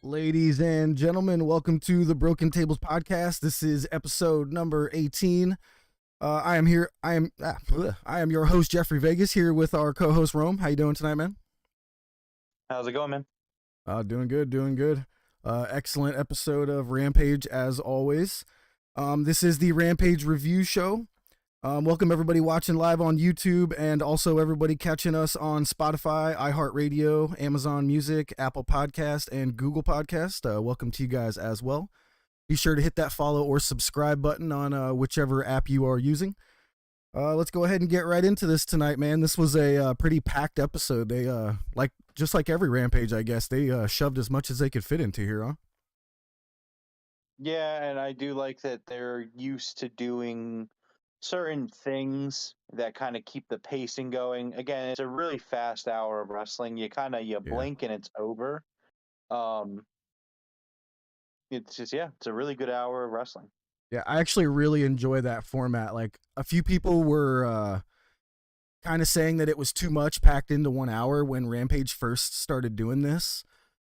Ladies and gentlemen, welcome to the Broken Tables podcast. This is episode number 18. I am your host Jeffrey Vegas, here with our co-host Rome. How you doing tonight, man? How's it going, man? Doing good. Excellent episode of Rampage as always. This is the Rampage review show. Welcome everybody watching live on YouTube, and also everybody catching us on Spotify, iHeartRadio, Amazon Music, Apple Podcast, and Google Podcast. Welcome to you guys as well. Be sure to hit that follow or subscribe button on whichever app you are using. Let's go ahead and get right into this tonight, man. This was a pretty packed episode. They just like every Rampage, I guess, they shoved as much as they could fit into here, huh? Yeah, and I do like that they're used to doing certain things that kind of keep the pacing going. Again, it's a really fast hour of wrestling. You blink and it's over. It's a really good hour of wrestling. Yeah, I actually really enjoy that format. Like, a few people were kind of saying that it was too much packed into 1 hour when Rampage first started doing this.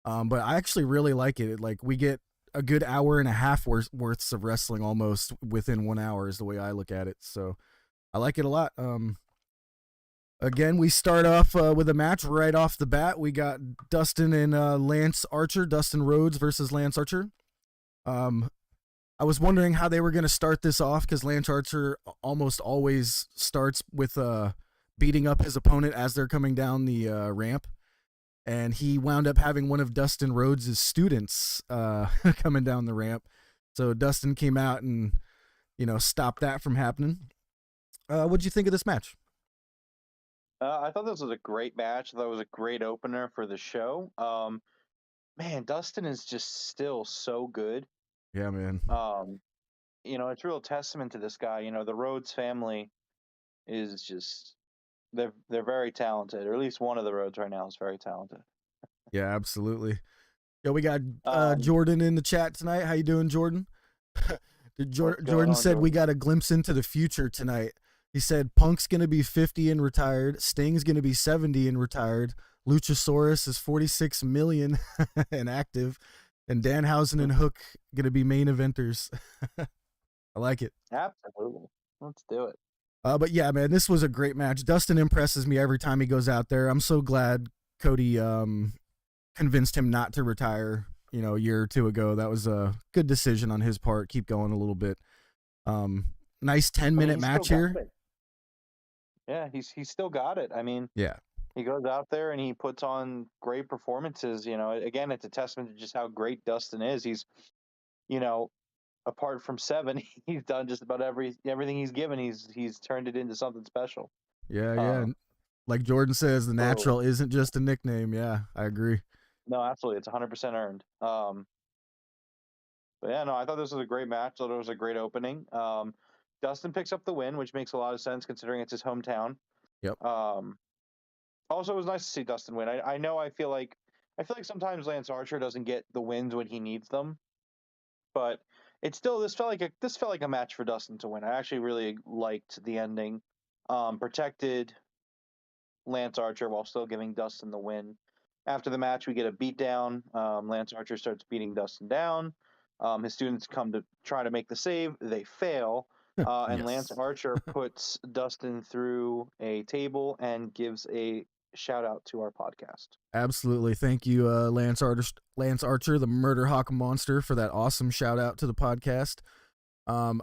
But I actually really like it. Like, we get a good hour and a half worths of wrestling almost within 1 hour is the way I look at it. So I like it a lot. Again, we start off with a match right off the bat. We got Dustin and Lance Archer, Dustin Rhodes versus Lance Archer. I was wondering how they were going to start this off, because Lance Archer almost always starts with beating up his opponent as they're coming down the ramp. And he wound up having one of Dustin Rhodes' students coming down the ramp. So Dustin came out and, stopped that from happening. What'd you think of this match? I thought this was a great match. I thought it was a great opener for the show. Man, Dustin is just still so good. Yeah, man. It's a real testament to this guy. The Rhodes family is just... They're very talented, or at least one of the Rhodes right now is very talented. Yeah, absolutely. Yo, we got Jordan in the chat tonight. How you doing, Jordan? Jordan said we got a glimpse into the future tonight. He said Punk's going to be 50 and retired. Sting's going to be 70 and retired. Luchasaurus is 46 million and active. And Danhausen and Hook going to be main eventers. I like it. Absolutely. Let's do it. But yeah, man, this was a great match. Dustin impresses me every time he goes out there. I'm so glad Cody convinced him not to retire, a year or two ago. That was a good decision on his part. Keep going a little bit. Nice 10-minute match here. Yeah, he's still got it. I mean, yeah, he goes out there and he puts on great performances. Again, it's a testament to just how great Dustin is. He's, apart from 7, he's done just about everything he's given. He's turned it into something special. Yeah. Like Jordan says, the natural isn't just a nickname. Yeah, I agree. No, absolutely. It's 100% earned. But yeah, no, I thought this was a great match. I thought it was a great opening. Dustin picks up the win, which makes a lot of sense considering it's his hometown. Yep. Also, it was nice to see Dustin win. I feel like sometimes Lance Archer doesn't get the wins when he needs them, but it's still, this felt like a match for Dustin to win. I actually really liked the ending. Protected Lance Archer while still giving Dustin the win. After the match, we get a beatdown. Lance Archer starts beating Dustin down. His students come to try to make the save. They fail. And Yes. Lance Archer puts Dustin through a table and gives a shout out to our podcast. Absolutely. Thank you, Lance Archer, the Murder Hawk Monster, for that awesome shout out to the podcast. I'm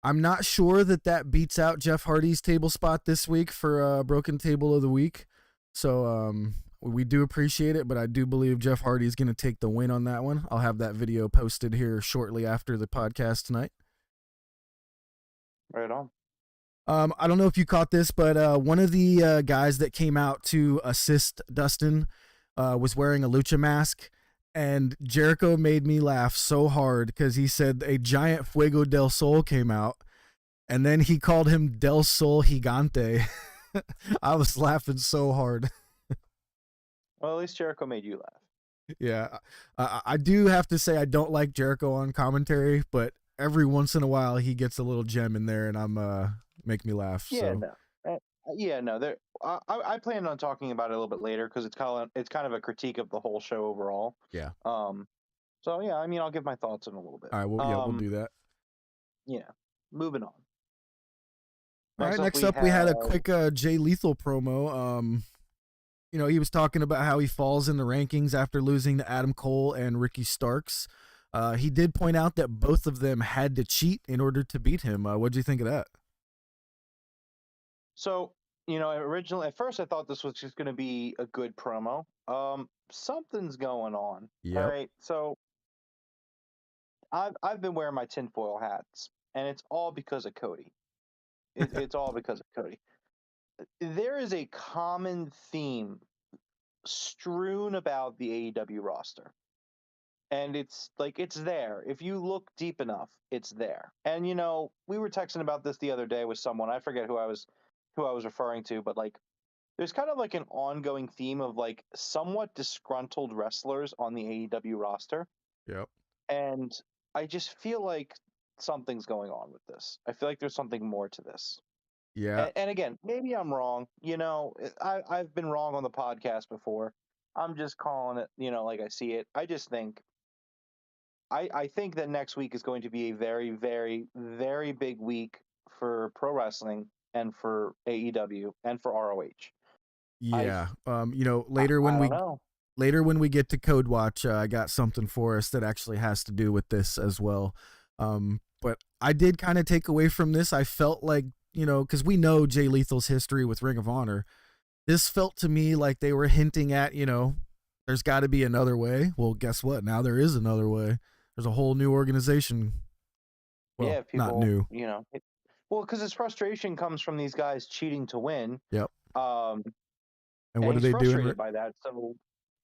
not sure that beats out Jeff Hardy's table spot this week for Broken Table of the Week. So we do appreciate it, but I do believe Jeff Hardy is going to take the win on that one. I'll have that video posted here shortly after the podcast tonight. Right on. I don't know if you caught this, but one of the guys that came out to assist Dustin was wearing a lucha mask, and Jericho made me laugh so hard because he said a giant Fuego del Sol came out, and then he called him Del Sol Gigante. I was laughing so hard. Well, at least Jericho made you laugh. Yeah, I do have to say I don't like Jericho on commentary, but every once in a while he gets a little gem in there, and make me laugh. Yeah, so. No. I plan on talking about it a little bit later because it's kind of a critique of the whole show overall. Yeah. So yeah, I mean, I'll give my thoughts in a little bit. All right, well, yeah, we'll do that. Yeah, moving on. All right, next up we had a quick Jay Lethal promo. He was talking about how he falls in the rankings after losing to Adam Cole and Ricky Starks. He did point out that both of them had to cheat in order to beat him. What do you think of that? So, originally, at first I thought this was just going to be a good promo. Something's going on. Yep. All right. So I've been wearing my tinfoil hats, and it's all because of Cody. It's all because of Cody. There is a common theme strewn about the AEW roster. And it's there. If you look deep enough, it's there. And we were texting about this the other day with someone. I forget who I was referring to, but there's kind of like an ongoing theme of somewhat disgruntled wrestlers on the AEW roster. Yep. And I just feel like something's going on with this. I feel like there's something more to this. Yeah. And again, maybe I'm wrong. I've been wrong on the podcast before. I'm just calling it, like I see it. I just think I think that next week is going to be a very, very, very big week for pro wrestling and for AEW and for ROH. Yeah. Later when we get to Code Watch, I got something for us that actually has to do with this as well. But I did kind of take away from this. I felt like, because we know Jay Lethal's history with Ring of Honor. This felt to me like they were hinting at, there's got to be another way. Well, guess what? Now there is another way. There's a whole new organization. Well, yeah, people, not new. Because his frustration comes from these guys cheating to win. Yep. And what do they do? Frustrated by that. So,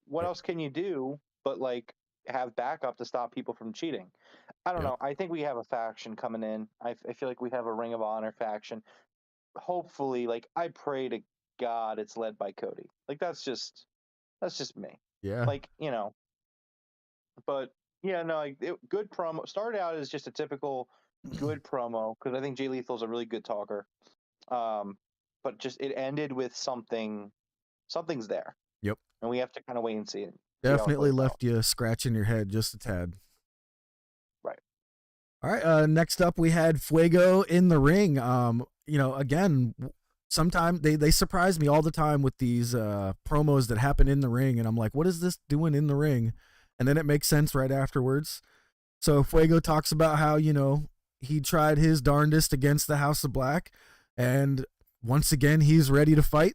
what else can you do but have backup to stop people from cheating? I don't know. I think we have a faction coming in. I feel like we have a Ring of Honor faction. Hopefully, I pray to God it's led by Cody. That's just me. Yeah. But yeah, no, good promo. Started out as just a typical good promo because I think Jay Lethal's a really good talker. But just it ended with something's there. Yep. And we have to kind of wait and see it. Definitely left you scratching your head just a tad. Right. All right. Next up, we had Fuego in the ring. Again, sometimes they surprise me all the time with these promos that happen in the ring, and I'm like, what is this doing in the ring? And then it makes sense right afterwards. So Fuego talks about how, he tried his darndest against the House of Black, and once again, he's ready to fight.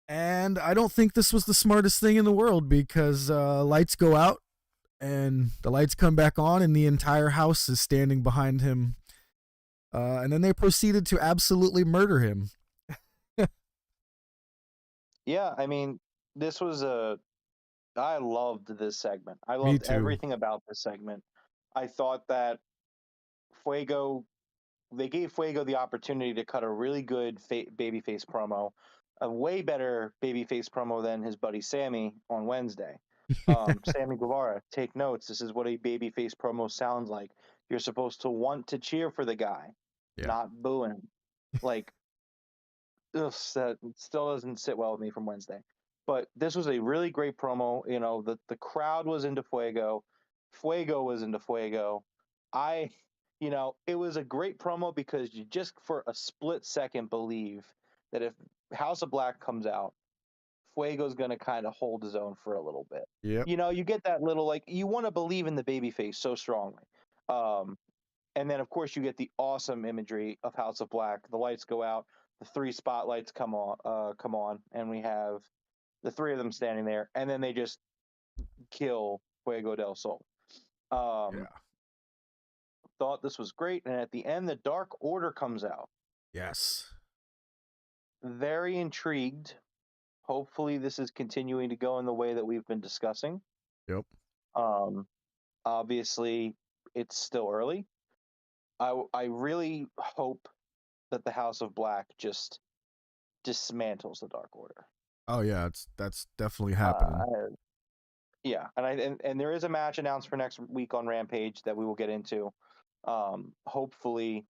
And I don't think this was the smartest thing in the world because lights go out and the lights come back on and the entire house is standing behind him. And then they proceeded to absolutely murder him. Yeah, I mean, I loved this segment. I loved everything about this segment. I thought that they gave Fuego the opportunity to cut a really good babyface promo, a way better babyface promo than his buddy Sammy on Wednesday. Sammy Guevara, take notes. This is what a babyface promo sounds like. You're supposed to want to cheer for the guy, not boo him. That still doesn't sit well with me from Wednesday. But this was a really great promo. The crowd was into Fuego. Fuego was into Fuego. It was a great promo because you just for a split second believe that if House of Black comes out, Fuego's going to kind of hold his own for a little bit. Yeah. You get that little, you want to believe in the babyface so strongly. And then, of course, you get the awesome imagery of House of Black. The lights go out. The 3 spotlights come on, and we have the 3 of them standing there, and then they just kill Fuego del Sol. Thought this was great, and at the end, the Dark Order comes out. Yes. Very intrigued. Hopefully, this is continuing to go in the way that we've been discussing. Yep. Obviously, it's still early. I really hope that the House of Black just dismantles the Dark Order. Oh yeah, that's definitely happening. And there is a match announced for next week on Rampage that we will get into. Hopefully,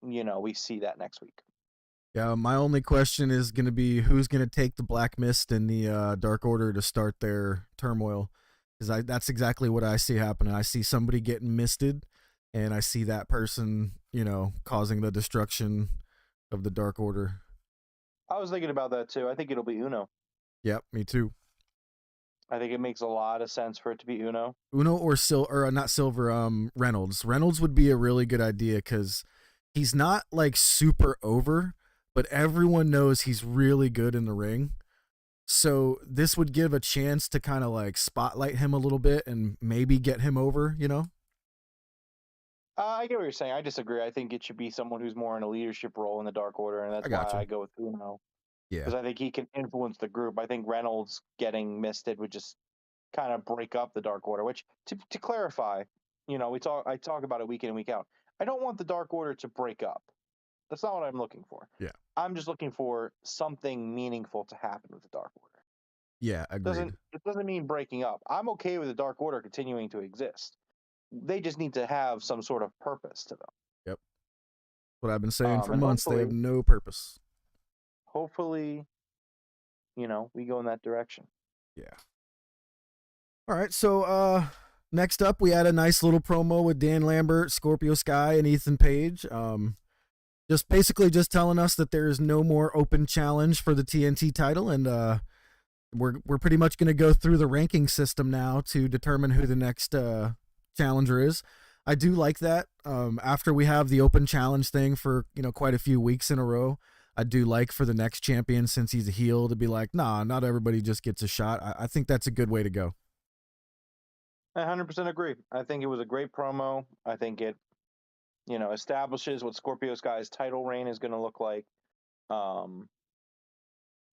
we see that next week. Yeah, my only question is going to be who's going to take the Black Mist and the Dark Order to start their turmoil. because that's exactly what I see happening. I see somebody getting misted, and I see that person, causing the destruction of the Dark Order. I was thinking about that too. I think it'll be Uno. Yep, me too. I think it makes a lot of sense for it to be Uno. Uno or not Silver, Reynolds. Reynolds would be a really good idea because he's not like super over, but everyone knows he's really good in the ring. So this would give a chance to kind of like spotlight him a little bit and maybe get him over, I get what you're saying. I disagree. I think it should be someone who's more in a leadership role in the Dark Order, and that's I why gotcha. I go with Uno. Yeah. Because I think he can influence the group. I think Reynolds getting misted would just kind of break up the Dark Order. Which, to clarify, I talk about it week in and week out. I don't want the Dark Order to break up. That's not what I'm looking for. Yeah. I'm just looking for something meaningful to happen with the Dark Order. Yeah, agreed. It doesn't mean breaking up. I'm okay with the Dark Order continuing to exist. They just need to have some sort of purpose to them. Yep. What I've been saying for and months, they have no purpose. Hopefully, we go in that direction. Yeah. All right, so next up, we had a nice little promo with Dan Lambert, Scorpio Sky, and Ethan Page. Just basically just telling us that there is no more open challenge for the TNT title, and we're pretty much going to go through the ranking system now to determine who the next challenger is. I do like that. After we have the open challenge thing for quite a few weeks in a row, I do like for the next champion, since he's a heel, to be like, nah, not everybody just gets a shot. I think that's a good way to go. I 100% agree. I think it was a great promo. I think it, establishes what Scorpio Sky's title reign is going to look like. And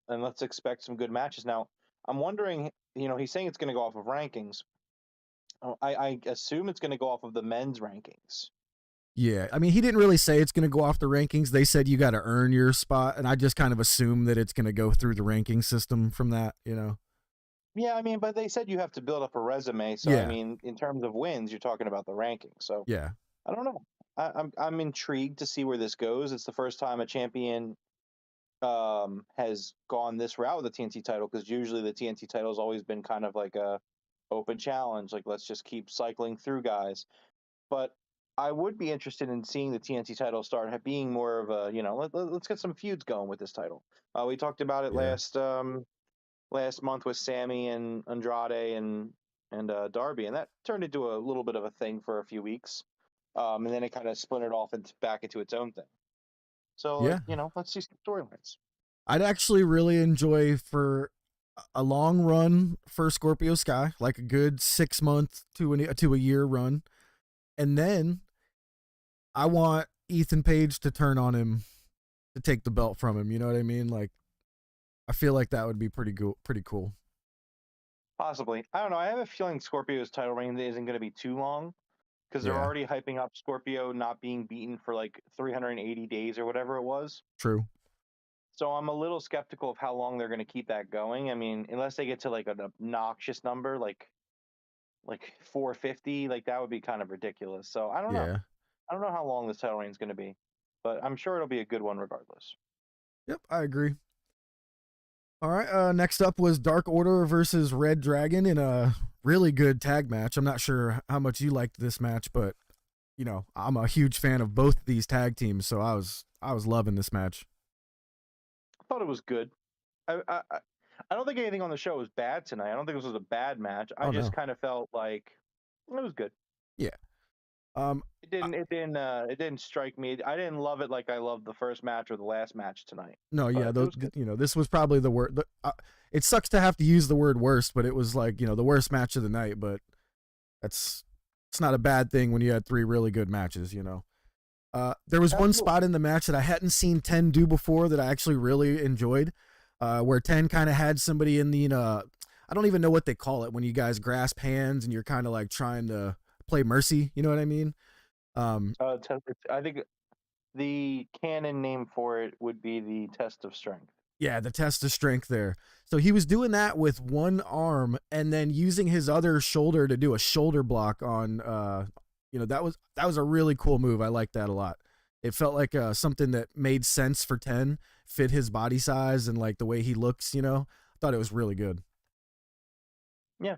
let's expect some good matches. Now, I'm wondering, he's saying it's going to go off of rankings. I assume it's going to go off of the men's rankings. Yeah, I mean, he didn't really say it's going to go off the rankings. They said you got to earn your spot, and I just kind of assume that it's going to go through the ranking system from that, Yeah, I mean, but they said you have to build up a resume. So, yeah. I mean, in terms of wins, you're talking about the rankings. So, yeah, I don't know. I'm intrigued to see where this goes. It's the first time a champion has gone this route with the TNT title, because usually the TNT title has always been kind of like a open challenge. Like, let's just keep cycling through guys. But I would be interested in seeing the TNT title start being more of a, let's get some feuds going with this title. We talked about it last month with Sammy and Andrade and Darby, and that turned into a little bit of a thing for a few weeks, and then it kind of splintered off back into its own thing. So, yeah. let's see some storylines. I'd actually really enjoy for a long run for Scorpio Sky, like a good 6 month to a year run, and then I want Ethan Page to turn on him to take the belt from him. You know what I mean? Like, I feel like that would be pretty cool. Possibly. I don't know. I have a feeling Scorpio's title reign isn't going to be too long, because they're already hyping up Scorpio not being beaten for like 380 days or whatever it was. True. So I'm a little skeptical of how long they're going to keep that going. I mean, unless they get to like an obnoxious number, like 450, like that would be kind of ridiculous. So I don't know. I don't know how long this title reign is going to be, but I'm sure it'll be a good one regardless. Yep, I agree. All right, next up was Dark Order versus Red Dragon in a really good tag match. I'm not sure how much you liked this match, but I'm a huge fan of both these tag teams, so I was loving this match. I thought it was good. I don't think anything on the show was bad tonight. I don't think this was a bad match. I just kind of felt like it was good. Yeah. It didn't strike me. I didn't love it like I loved the first match or the last match tonight. No, yeah, this was probably the worst. It sucks to have to use the word worst, but it was like, the worst match of the night, but it's not a bad thing when you had 3 really good matches, There was one spot in the match that I hadn't seen Ten do before that I actually really enjoyed, where Ten kind of had somebody in the, I don't even know what they call it when you guys grasp hands and you're kind of like trying to play mercy, you know what I mean? I think the canon name for it would be the test of strength. Yeah, the test of strength there. So he was doing that with one arm and then using his other shoulder to do a shoulder block on, that was a really cool move. I like that a lot. It felt like something that made sense for 10, fit his body size and like the way he looks, I thought it was really good. Yeah.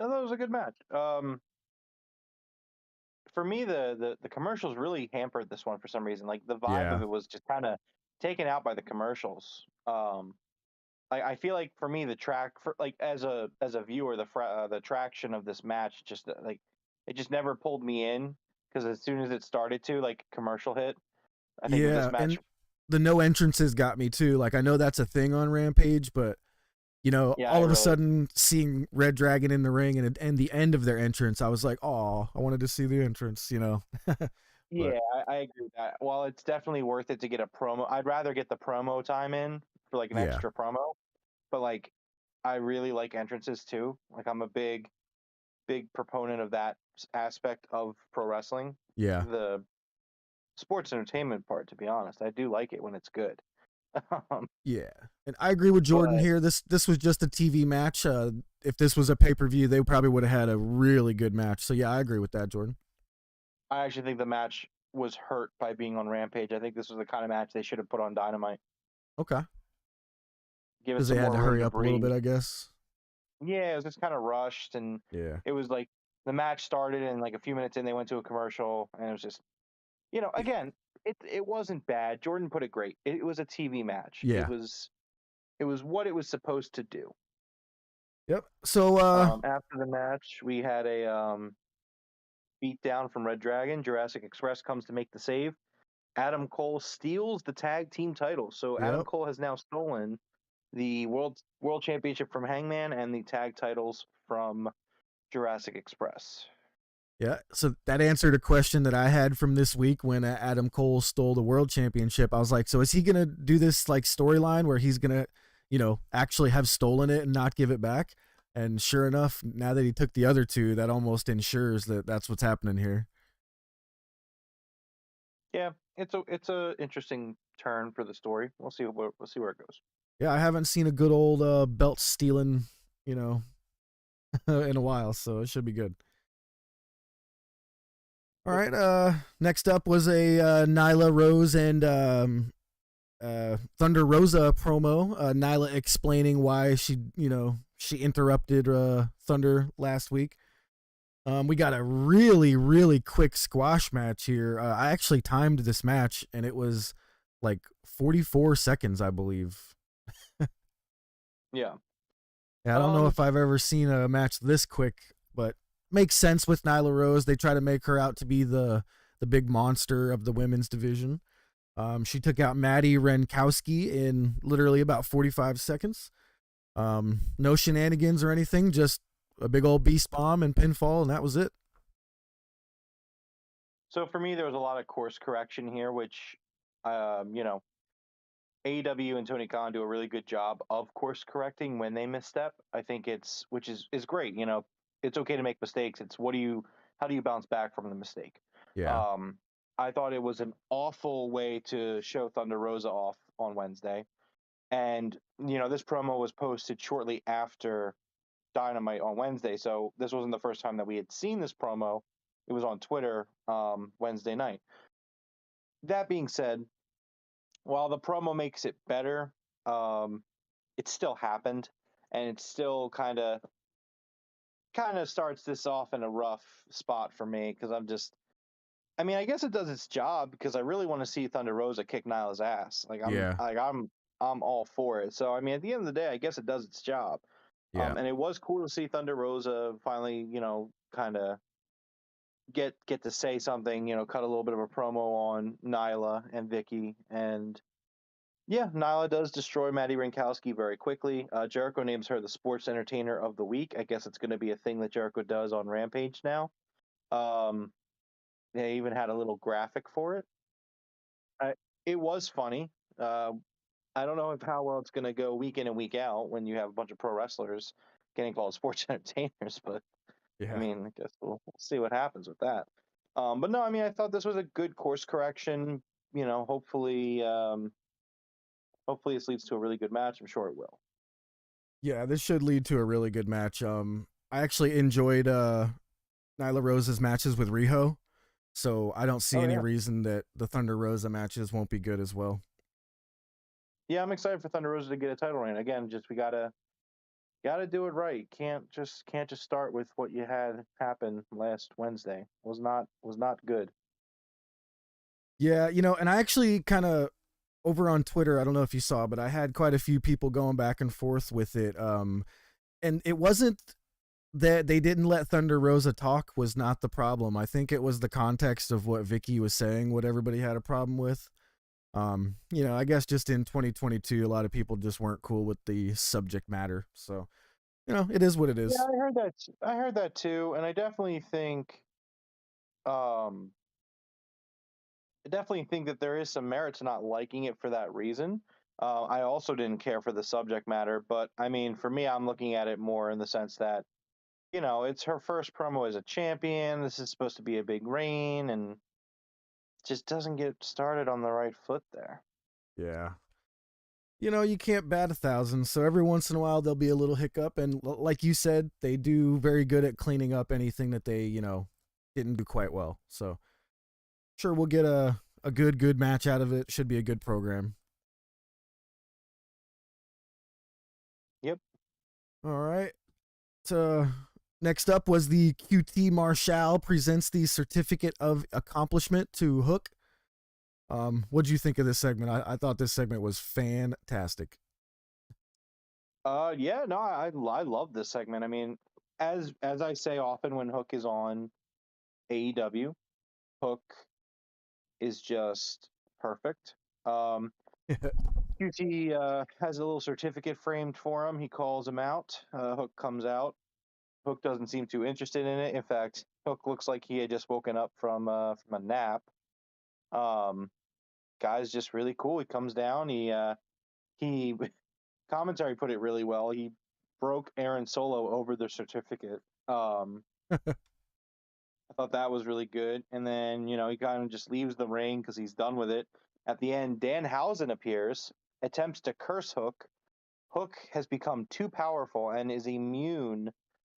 I thought it was a good match. For me, the commercials really hampered this one for some reason. Like the vibe of Yeah. it was just kind of taken out by the commercials. I feel like for me the track for like as a viewer the traction of this match just like it just never pulled me in because as soon as it started to like commercial hit, I think that this Yeah, match. and the no entrances got me too. Like I know that's a thing on Rampage, but Yeah, I all of a really. sudden seeing Red Dragon in the ring and the end of their entrance, I was like, "Oh, I wanted to see the entrance." But Yeah, I agree with that. While it's definitely worth it to get a promo, I'd rather get the promo time in for like an yeah, extra promo. But like, I really like entrances too. Like, I'm a big proponent of that aspect of pro wrestling. yeah, The sports entertainment part, to be honest, I do like it when it's good. um, yeah. And I agree with Jordan but here. This was just a TV match. If this was a pay per view, they probably would have had a really good match. So yeah, I agree with that, Jordan. I actually think the match was hurt by being on Rampage. I think this was the kind of match they should have put on Dynamite. Okay, Give it because they some had more to room hurry to up a little breathe. bit, I guess. Yeah, it was just kind of rushed, and Yeah, it was like the match started, and like a few minutes in, they went to a commercial, and it was just, again, it wasn't bad. Jordan put it great. It was a TV match. It yeah, was what it was supposed to do. yep. So After the match, we had a beat down from Red Dragon. Jurassic Express comes to make the save. Adam Cole steals the tag team title. So Adam yep. Cole has now stolen the world championship from Hangman and the tag titles from Jurassic Express. Yeah, so that answered a question that I had from this week when Adam Cole stole the world championship. I was like, so is he going to do this like storyline where he's going to, actually have stolen it and not give it back? And sure enough, now that he took the other two, that almost ensures that that's what's happening here. Yeah, it's a interesting turn for the story. We'll see where it goes. Yeah, I haven't seen a good old belt stealing, you know, in a while, so it should be good. All Yep. right, next up was a Nyla Rose and Thunder Rosa promo. Nyla explaining why she interrupted Thunder last week. We got a really, really quick squash match here. I actually timed this match, and it was like 44 seconds, I believe. Yeah. Yeah, I don't know Um. if I've ever seen a match this quick, but makes sense with Nyla Rose. They try to make her out to be the big monster of the women's division. She took out Maddie Renkowski in literally about 45 seconds. No shenanigans or anything, just a big old beast bomb and pinfall, and that was it. So for me, there was a lot of course correction here, which, you know, AEW and Tony Khan do a really good job of course correcting when they misstep. I think which is great. It's okay to make mistakes. It's how do you bounce back from the mistake? Yeah. Um, I thought it was an awful way to show Thunder Rosa off on Wednesday. And, this promo was posted shortly after Dynamite on Wednesday. So this wasn't the first time that we had seen this promo. It was on Twitter Wednesday night. That being said, while the promo makes it better, um, it still happened, and it still kind of starts this off in a rough spot for me because I mean, I guess it does its job because I really want to see Thunder Rosa kick Nyla's ass. Yeah. I'm all for it. So I mean, at the end of the day, I guess it does its job. Yeah. And it was cool to see Thunder Rosa finally, kind of get to say something, cut a little bit of a promo on Nyla and Vicky. And yeah, Nyla does destroy Maddie Rinkowski very quickly. Jericho names her the Sports Entertainer of the Week. I guess it's going to be a thing that Jericho does on Rampage now. Um, they even had a little graphic for it. I, it was funny. Uh, I don't know how well it's going to go week in and week out when you have a bunch of pro wrestlers getting called sports entertainers, but I Yeah. mean, I guess we'll see what happens with that. But no, I mean, I thought this was a good course correction. Hopefully this leads to a really good match. I'm sure it will. Yeah, this should lead to a really good match. I actually enjoyed Nyla Rose's matches with Riho, so I don't see Oh any yeah, reason that the Thunder Rosa matches won't be good as well. yeah. I'm excited for Thunder Rosa to get a title reign again. Just we gotta got to do it right. Can't just start with what you had happen last Wednesday. Was not good. Yeah, and I actually kind of over on Twitter, I don't know if you saw, but I had quite a few people going back and forth with it. And it wasn't that they didn't let Thunder Rosa talk was not the problem. I think it was the context of what Vicky was saying, what everybody had a problem with. I guess just in 2022, a lot of people just weren't cool with the subject matter. So, it is what it Yeah, is. I heard that. I heard that too, and um, I definitely think that there is some merit to not liking it for that reason. I also didn't care for the subject matter, but I mean, for me, I'm looking at it more in the sense that it's her first promo as a champion. This is supposed to be a big reign, and just doesn't get started on the right foot there. Yeah. You can't bat 1,000, so every once in a while there'll be a little hiccup, and like you said, they do very good at cleaning up anything that they, didn't do quite well. So, sure, we'll get a good match out of it. Should be a good program. Yep. All right. Next up was the QT Marshall presents the certificate of accomplishment to Hook. What'd you think of this segment? I thought this segment was fantastic. Yeah, no, I love this segment. I mean, as I say often when Hook is on AEW, Hook is just perfect. QT has a little certificate framed for him. He calls him out. Hook comes out. Hook doesn't seem too interested in it. In fact, Hook looks like he had just woken up from a nap. Guy's just really cool. He comes down. He commentary put it really well. He broke Aaron Solo over the certificate. I thought that was really good. And then, he kind of just leaves the ring because he's done with it. At the end, Danhausen appears, attempts to curse Hook. Hook has become too powerful and is immune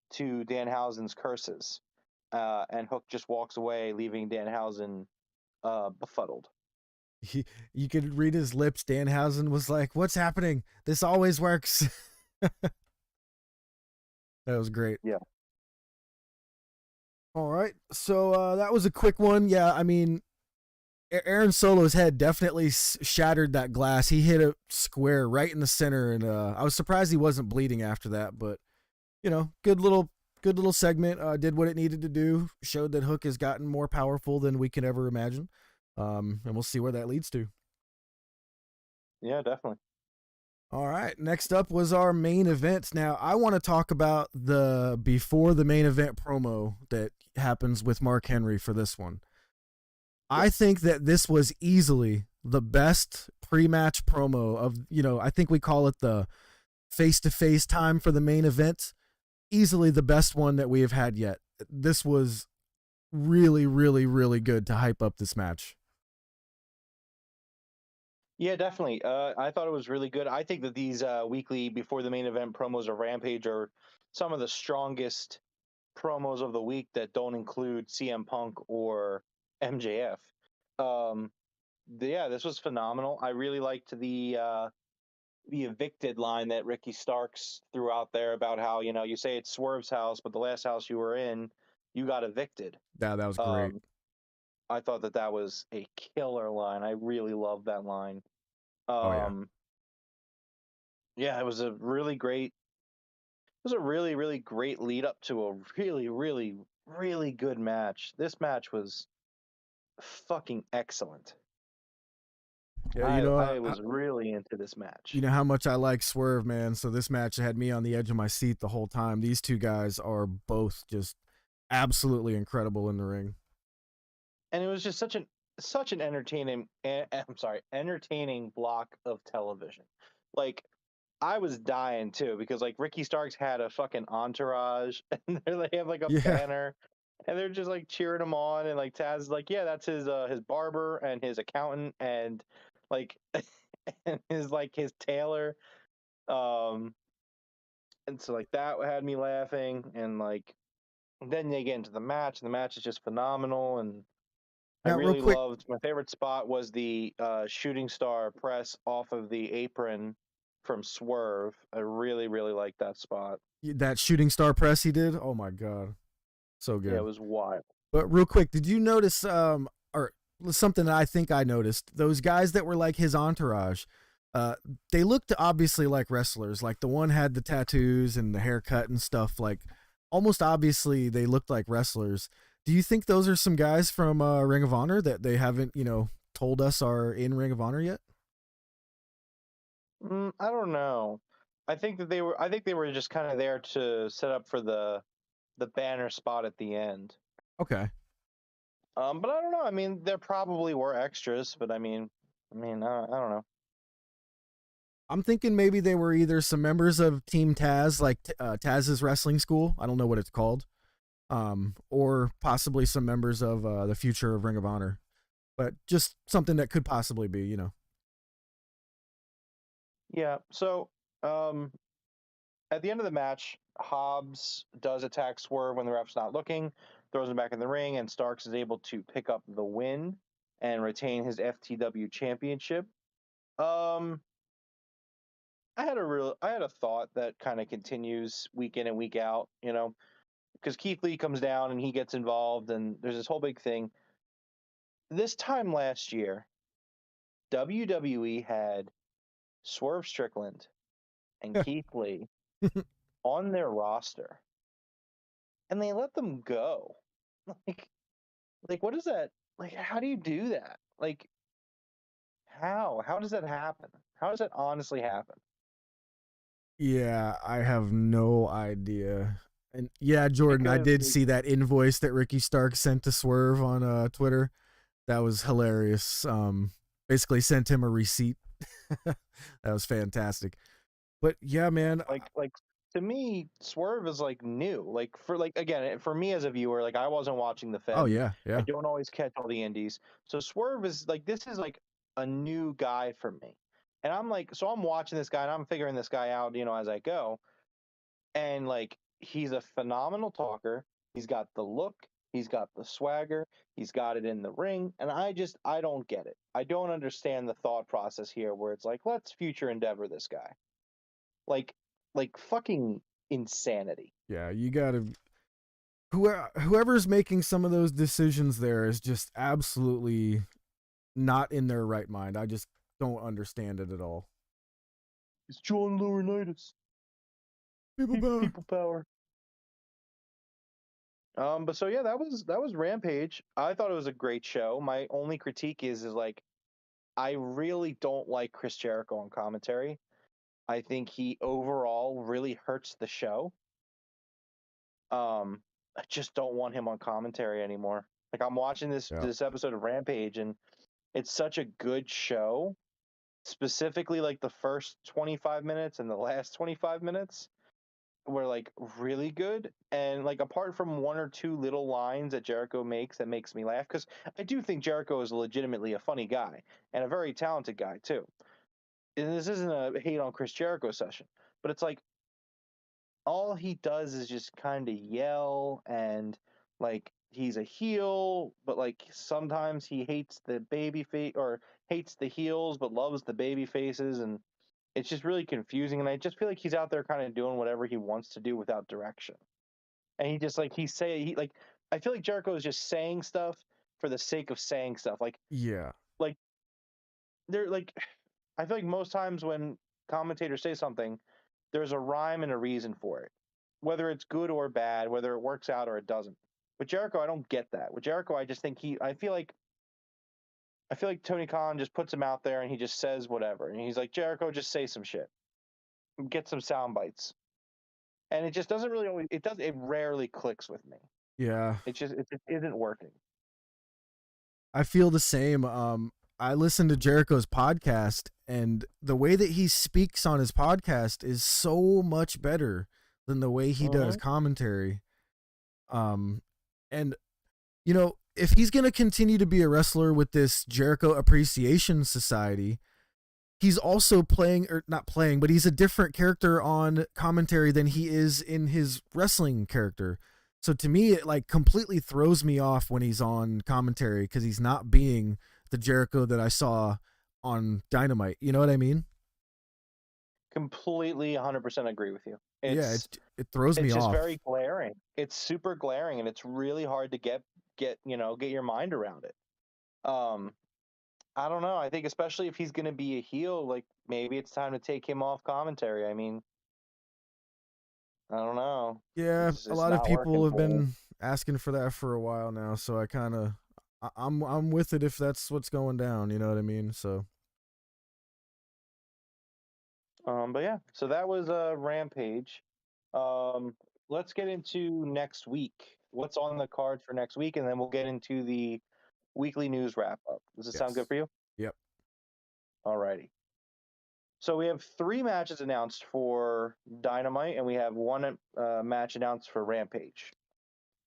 to Danhausen's curses. And Hook just walks away, leaving Danhausen befuddled. You could read his lips. Danhausen was like, "What's happening? This always works." That was great. Yeah. All right. So that was a quick one. Yeah, I mean, Aaron Solo's head definitely shattered that glass. He hit it square right in the center, and I was surprised he wasn't bleeding after that. But good little segment. Did what it needed to do. Showed that Hook has gotten more powerful than we could ever imagine. And we'll see where that leads to. Yeah, definitely. All right. Next up was our main event. Now, I want to talk about the before the main event promo that happens with Mark Henry for this one. I think that this was easily the best pre-match promo of, I think we call it the face-to-face time for the main event. Easily the best one that we have had yet. This was really, really, really good to hype up this match. Yeah, definitely. I thought it was really good. I think that these weekly before the main event promos of Rampage are some of the strongest promos of the week that don't include CM Punk or MJF. Yeah, this was phenomenal. I really liked the evicted line that Ricky Starks threw out there about how you say it's Swerve's house, but the last house you were in, you got evicted. Yeah, that was great. I thought that was a killer line. I really loved that line. Oh yeah. Yeah, it was a really great. It was a really, really great lead up to a really, really, really good match. This match was fucking excellent. Yeah, I was really into this match. You know how much I like Swerve, man. So this match had me on the edge of my seat the whole time. These two guys are both just absolutely incredible in the ring. And it was just such an entertaining block of television. Like I was dying too because like Ricky Starks had a fucking entourage and they have like a banner and they're just like cheering him on and like Taz is like, yeah, that's his barber and his accountant and like and his tailor. And so like that had me laughing and like then they get into the match and the match is just phenomenal and I Now, real really quick, loved my favorite spot was the shooting star press off of the apron from Swerve. I really, really like that spot. That shooting star press he did. Oh my god, so Yeah, it good. was wild. But real quick, did you notice or something that I think I noticed? Those guys that were like his entourage, they looked obviously like wrestlers. Like the one had the tattoos and the haircut and stuff. Like almost obviously they looked like wrestlers. Do you think those are some guys from Ring of Honor that they haven't, told us are in Ring of Honor yet? I don't know. I think that they were. I think they were just kind of there to set up for the banner spot at the end. Okay. But I don't know. I mean, there probably were extras, but I mean, I don't know. I'm thinking maybe they were either some members of Team Taz, like Taz's wrestling school. I don't know what it's called. Or possibly some members of the future of Ring of Honor. But just something that could possibly be, Yeah. So, at the end of the match, Hobbs does attack Swerve when the ref's not looking, throws him back in the ring, and Starks is able to pick up the win and retain his FTW championship. I had a thought that kind of continues week in and week out, because Keith Lee comes down and he gets involved, and there's this whole big thing. This time last year, WWE had Swerve Strickland and Keith Lee on their roster, and they let them go. Like what is that? Like, how do you do that? Like, how does that happen? How does that honestly happen? Yeah, I have no idea. And yeah, Jordan, I did see that invoice that Ricky Starks sent to Swerve on Twitter. That was hilarious. Basically sent him a receipt. That was fantastic. But yeah, man. Like to me, Swerve is like new. Like again, for me as a viewer, like I wasn't watching the Fed. Oh yeah, yeah. I don't always catch all the indies. So Swerve is like, this is like a new guy for me. And I'm like, so I'm watching this guy and I'm figuring this guy out, as I go. And like, he's a phenomenal talker. He's got the look, he's got the swagger, he's got it in the ring. And I don't get it. I don't understand the thought process here where it's like, let's future endeavor this guy. Like fucking insanity. Yeah, you gotta. Whoever's making some of those decisions there is just absolutely not in their right mind. I just don't understand it at all. It's John Laurinaitis. People power. But so yeah, that was Rampage. I thought it was a great show. My only critique is like, I really don't like Chris Jericho on commentary. I think he overall really hurts the show. I just don't want him on commentary anymore. Like, I'm watching this episode of Rampage, and it's such a good show. Specifically, like the first 25 minutes and the last 25 minutes were like really good. And like, apart from one or two little lines that Jericho makes that makes me laugh, because I do think Jericho is legitimately a funny guy and a very talented guy too. And this isn't a hate on Chris Jericho session, but it's like, all he does is just kind of yell, and like, he's a heel, but like sometimes he hates the baby face or hates the heels but loves the baby faces, and it's just really confusing. And I just feel like he's out there kind of doing whatever he wants to do without direction. And he just like I feel like Jericho is just saying stuff for the sake of saying stuff. Like, yeah, like they're like, I feel like most times when commentators say something, there's a rhyme and a reason for it, whether it's good or bad, whether it works out or it doesn't. With Jericho, I don't get that. With Jericho, I just think I feel like Tony Khan just puts him out there and he just says whatever. And he's like, Jericho, just say some shit, get some sound bites. And it just doesn't really always, it rarely clicks with me. yeah. It isn't working. I feel the same. I listen to Jericho's podcast, and the way that he speaks on his podcast is so much better than the way he does commentary. And if he's going to continue to be a wrestler with this Jericho Appreciation Society, he's also not playing, but he's a different character on commentary than he is in his wrestling character. So to me, it like completely throws me off when he's on commentary, because he's not being the Jericho that I saw on Dynamite. You know what I mean? Completely 100% agree with you. Yeah, It's it throws me it's just off. very glaring. It's super glaring, and it's really hard to get your mind around it. Um, I don't know. I think especially if he's going to be a heel, like maybe it's time to take him off commentary. I mean, I don't know. Yeah, a It's lot of not people working have for him. been asking for that for a while now, so I'm with it if that's what's going down, you know what I mean? So But yeah, so that was Rampage. Um, let's get into next week. What's on the card for next week, and then we'll get into the weekly news wrap up. Does it sound good yes. for you? Yep. Alrighty. So we have 3 matches announced for Dynamite, and we have one match announced for Rampage.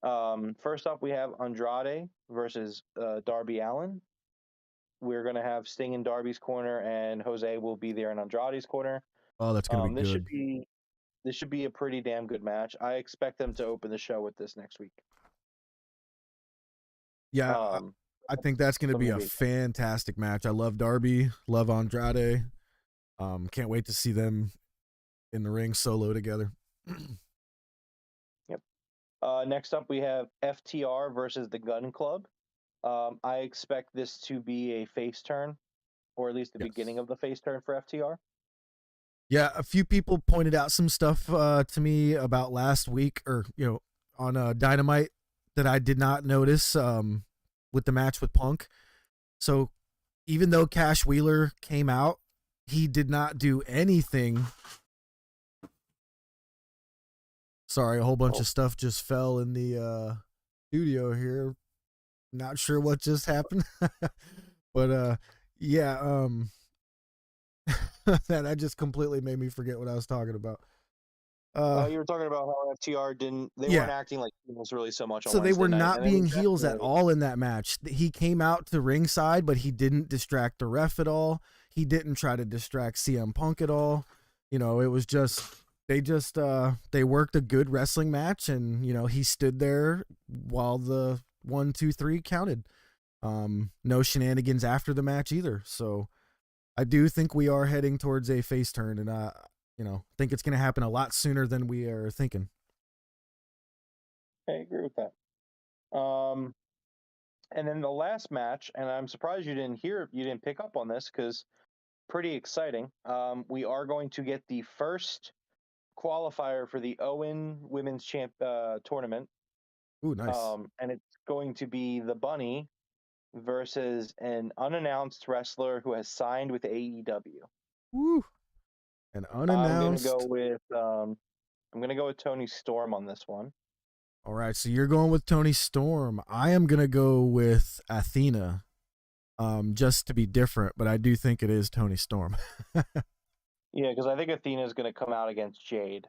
First up, we have Andrade versus Darby Allin. We're going to have Sting in Darby's corner, and Jose will be there in Andrade's corner. Oh, that's gonna be This should good. be a pretty damn good match. I expect them to open the show with this next week. Yeah, Um, I think that's gonna so be a maybe fantastic match. I love Darby, love Andrade. Can't wait to see them in the ring solo together. yep. Next up, we have FTR versus the Gun Club. I expect this to be a face turn, or at least the Yes. beginning of the face turn for FTR. Yeah, a few people pointed out some stuff to me about last week, or on Dynamite that I did not notice with the match with Punk. So even though Cash Wheeler came out, he did not do anything. Sorry, a whole bunch of stuff just fell in the studio here. Not sure what just happened, but yeah, that just completely made me forget what I was talking about. You were talking about how FTR they weren't Yeah. acting like heels really so much on So they Wednesday were night, not and it was being heels at definitely all in that match. He came out to ringside, but he didn't distract the ref at all. He didn't try to distract CM Punk at all. It was just they worked a good wrestling match, and he stood there while the 1, 2, 3 counted. No shenanigans after the match either. So I do think we are heading towards a face turn, and I think it's going to happen a lot sooner than we are thinking. I agree with that. And then the last match, and I'm surprised you didn't pick up on this because pretty exciting. We are going to get the first qualifier for the Owen Women's Tournament. Ooh, nice. And it's going to be the Bunny versus an unannounced wrestler who has signed with AEW. Woo. An I'm gonna go unannounced. with Tony Storm on this one. All right, so you're going with Tony Storm. I am gonna go with Athena, just to be different, but I do think it is Tony Storm. Yeah, because I think Athena is going to come out against Jade.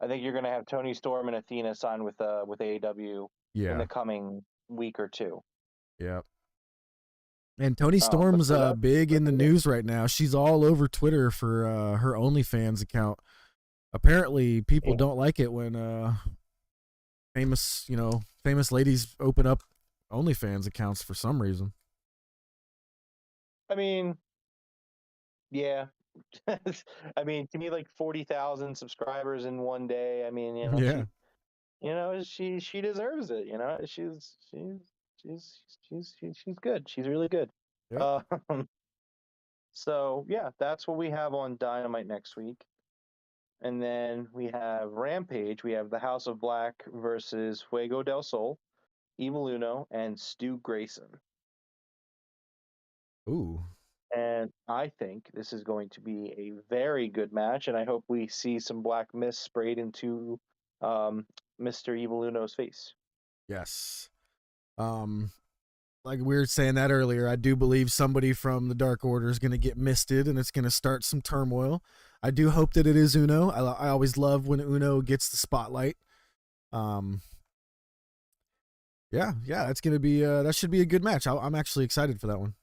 I think you're going to have Tony Storm and Athena sign with AEW in Yeah, the coming week or two. yeah. And Tony But Storm's so that's big in the it. news right now. She's all over Twitter for her OnlyFans account. Apparently, people Yeah. don't like it when famous ladies open up OnlyFans accounts for some reason. I mean, yeah. I mean, to me, like 40,000 subscribers in one day. I mean, Yeah, she deserves it. She's good. She's really good. yep. Uh, so yeah, that's what we have on Dynamite next week. And then we have Rampage. We have the House of Black versus Fuego del Sol, Evil Uno, and Stu Grayson. Ooh, And I think this is going to be a very good match. And I hope we see some black mist sprayed into Mr. Evil Uno's face. yes. Like we were saying that earlier, I do believe somebody from the Dark Order is going to get misted, and it's going to start some turmoil. I do hope that it is Uno. I always love when Uno gets the spotlight. Um, yeah, it's going to be that should be a good match. I'm actually excited for that one.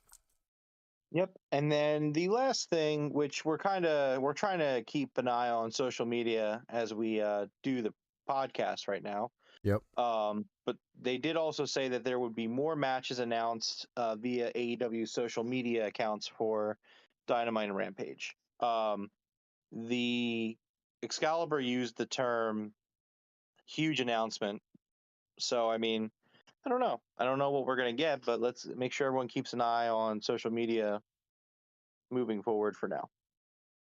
Yep. And then the last thing, which we're trying to keep an eye on social media as we do the podcast right now. Yep. But they did also say that there would be more matches announced via AEW social media accounts for Dynamite and Rampage. the Excalibur used the term huge announcement. So, I mean, I don't know. I don't know what we're going to get, but let's make sure everyone keeps an eye on social media moving forward for now.